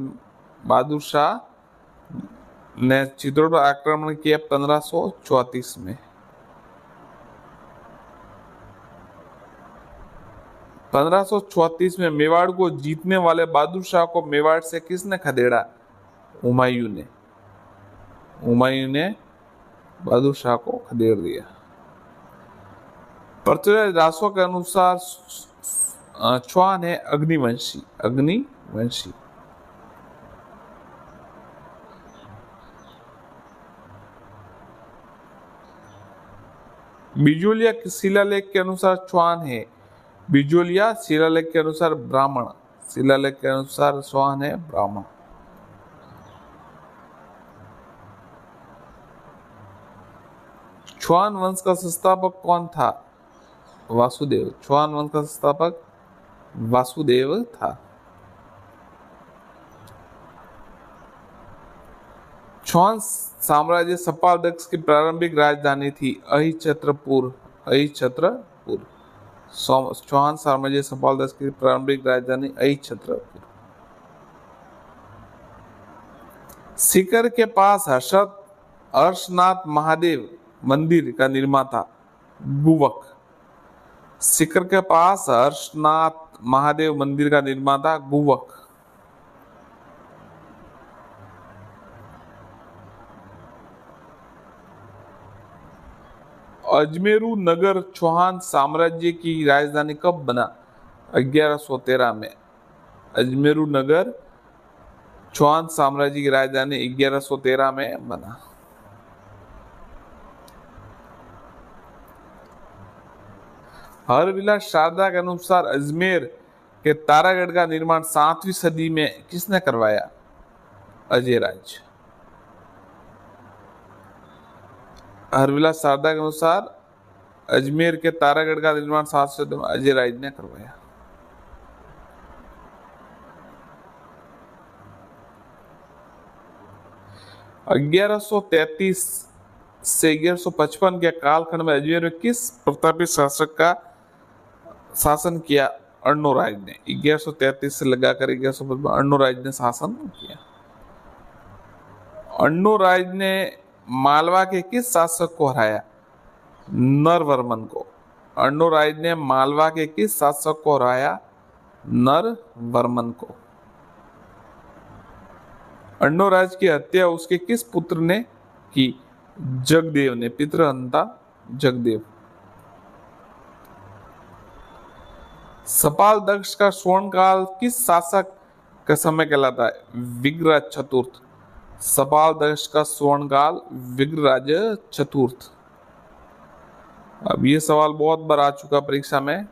बहादुर शाह ने चित्तौड़ पर आक्रमण किया 1534 में। 1534 में मेवाड़ को जीतने वाले बहादुर शाह को मेवाड़ से किसने खदेड़ा? हुमायूं ने। हुमायूं ने बहादुर शाह को खदेड़ दिया। पृथ्वीराज रासो के अनुसार चौहान है अग्निवंशी। अग्निवंशी। बिजोलिया शिलालेख के अनुसार चौहान है। बिजोलिया शिलालेख के अनुसार ब्राह्मण। शिलालेख के अनुसार चौहान है ब्राह्मण। चौहान वंश का संस्थापक कौन था? वासुदेव। चौहान वंश का संस्थापक वासुदेव था। चौहान साम्राज्य सपाल दक्ष की प्रारंभिक राजधानी थी अहिछत्रपुर। अहिछत्रपुर। चौहान साम्राज्य सपाल दक्ष की प्रारंभिक राजधानी अहिछत्रपुर। सीकर के पास हर्षनाथ महादेव मंदिर का निर्माता गुवक। सीकर के पास हर्षनाथ महादेव मंदिर का निर्माता गुवक। अजमेरू नगर चौहान साम्राज्य की राजधानी कब बना? 1113 में। अजमेरू नगर चौहान साम्राज्य की राजधानी 1113 में बना। हरविलास शारदा के अनुसार अजमेर के तारागढ़ का निर्माण 7वीं सदी में किसने करवाया? अजयराज। हरविलास शारदा के अनुसार अजमेर के तारागढ़ का निर्माण 700 में अजयराज ने करवाया। ग्यारह सौ 33 से 1155 के कालखंड में अजमेर में किस प्रतापी शासक का शासन किया? अर्णोराज ने। 1133 से लगाकर 1155 अर्णोराज ने शासन किया। अर्णोराज ने मालवा के किस शासक को हराया? नरवर्मन को। अर्णोराज ने मालवा के किस शासक को हराया? नरवर्मन को। अर्णोराज की हत्या उसके किस पुत्र ने की? जगदेव ने। पितृहंता जगदेव। सपाल दक्ष का स्वर्ण काल किस शासक का समय कहलाता है? विग्रराज चतुर्थ। सपाल दक्ष का स्वर्ण काल विग्रराज चतुर्थ। अब ये सवाल बहुत बार आ चुका परीक्षा में।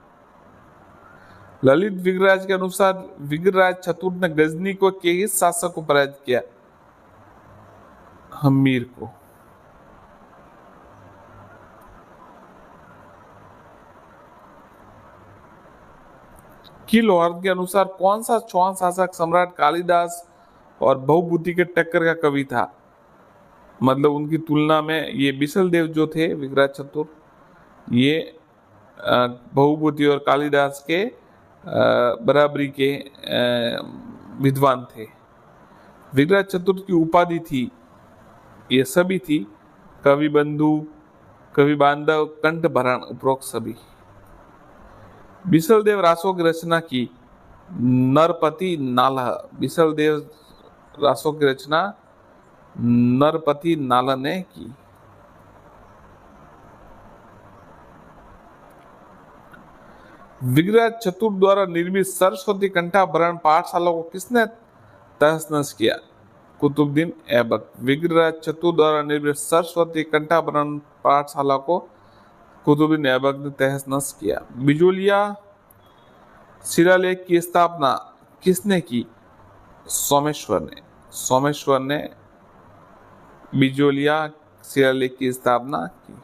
ललित विग्रराज के अनुसार विग्रराज चतुर्थ ने गजनी को किस शासक को पराजित किया? हम्मीर को। किलोहर्द के अनुसार कौन सा चौहान शासक सम्राट कालिदास और बहुबुद्धि के टक्कर का कवि था? मतलब उनकी तुलना में ये बिसल देव जो थे विग्रराज चतुर्थ, ये बहुबुद्धि और कालिदास के बराबरी के विद्वान थे। विग्रराज चतुर्थ की उपाधि थी, ये सभी थी, कवि बंधु, कवि बांधव, कंठ भरण, उपरोक्त सभी। बिसल देव रासों की रचना की? नरपति नालह। बिसल देव रासों की रचना नरपति नालह ने की। विग्रराज चतुर्थ द्वारा निर्मित सरस्वती कंठाभरण पाठशाला को किसने तहस नहस किया? कुतुबुद्दीन ऐबक। विग्रराज चतुर्थ द्वारा निर्मित सरस्वती कंठाभरण पाठशाला को कुतुबुद्दीन ऐबक ने तहस नहस किया। बिजोलिया शिलालेख की स्थापना किसने की? सोमेश्वर ने। सोमेश्वर ने बिजोलिया शिलालेख की स्थापना की।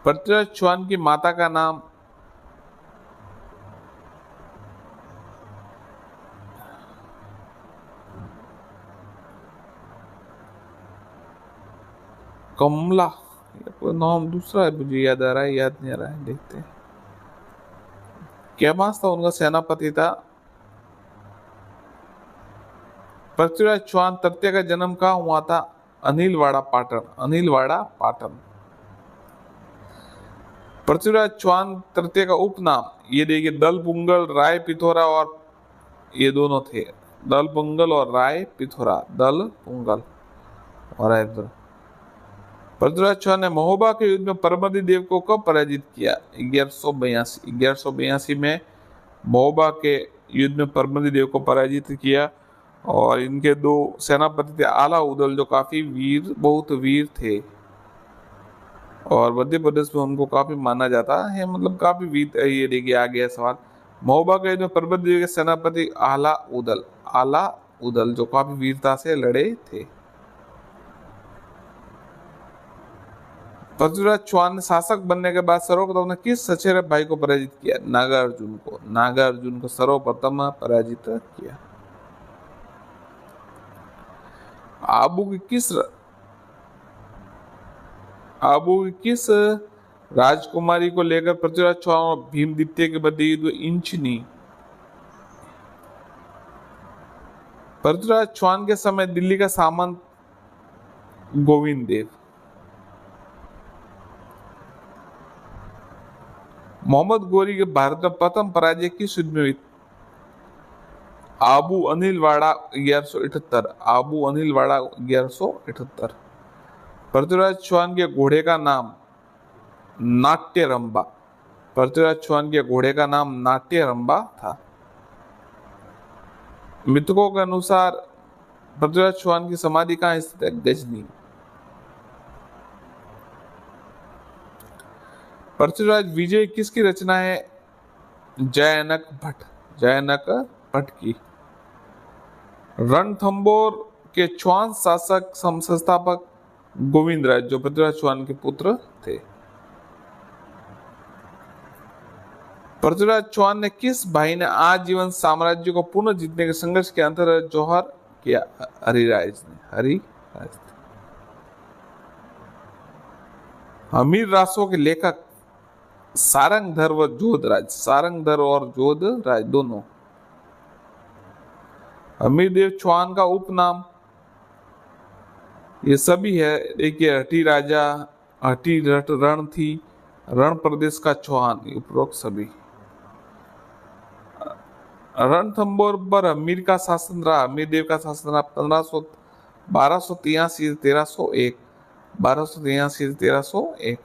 पृथ्वीराज चौहान की माता का नाम? कमला। नाम दूसरा है, मुझे याद आ रहा है, याद नहीं आ रहा है, देखते हैं। कैमास था उनका सेनापति था। पृथ्वीराज चौहान तृतीय का जन्म कहाँ हुआ था? अनिलवाड़ा पाटन। अनिलवाड़ा पाटन। पृथ्वीराज चौहान तृतीय का उपनाम? ये देखिए, दल पुंगल, राय पिथोरा और ये दोनों थे। दल पुंगल और राय पिथोरा। दल पुंगल और राय पिथोरा। पृथ्वीराज चौहान ने महोबा के युद्ध में परमति देव को कब पराजित किया? 1182। 1182 में महोबा के युद्ध में परमति देव को पराजित किया। और इनके दो सेनापति थे, आला उदल, जो काफी वीर, बहुत वीर थे और मध्य प्रदेश में उनको काफी माना जाता है, मतलब काफी वीर। ये देखिए आ गया सवाल। महोबा के युद्ध में परमति देव के सेनापति आला उदल। आला उदल जो काफी वीरता से लड़े थे। पृथ्वीराज चौहान ने शासक बनने के बाद सर्वप्रथम ने किस सचेरे भाई को पराजित किया? नागार्जुन को। नागार्जुन को सर्वप्रथम पराजित किया। आबू की किस राजकुमारी को लेकर पृथ्वीराज चौहान और भीम द्वितीय के मध्य युद्ध इंचनी? पृथ्वीराज चौहान के समय दिल्ली का सामंत गोविंद देव। मोहम्मद गोरी के भारत में प्रथम पराजय किस युद्ध में हुई? आबू अनिलवाड़ा 1178। आबू अनिलवाड़ा 1178। पृथ्वीराज चौहान के घोड़े का नाम? नाट्यरंबा। पृथ्वीराज चौहान के घोड़े का नाम नाट्यरंबा था। मृतकों के अनुसार पृथ्वीराज चौहान की समाधि कहाँ स्थित है? गजनी। पृथ्वीराज विजय किसकी रचना है? जयनक भट्ट। जयनक भटकी। रणथंबोर के चौहान शासक संस्थापक गोविंद राय, जो पृथ्वीराज चौहान के पुत्र थे। पृथ्वीराज चौहान ने किस भाई ने आजीवन साम्राज्य को पुनः जीतने के संघर्ष के अंतर जौहर किया? हरिराज ने। हरिराज। अमीर रासों के लेखक सारंगधर व जोधराज, सारंगधर और जोधराज दोनों। अमीरदेव चौहान का उपनाम, ये सभी है। देखिए, हठी राजा, हठी रण थी, रण प्रदेश का चौहान, उपरोक्त सभी। रणथंबोर पर अमीर का शासन रहा, अमीरदेव का शासन रहा 1283 से 1301, 1283 से 1301।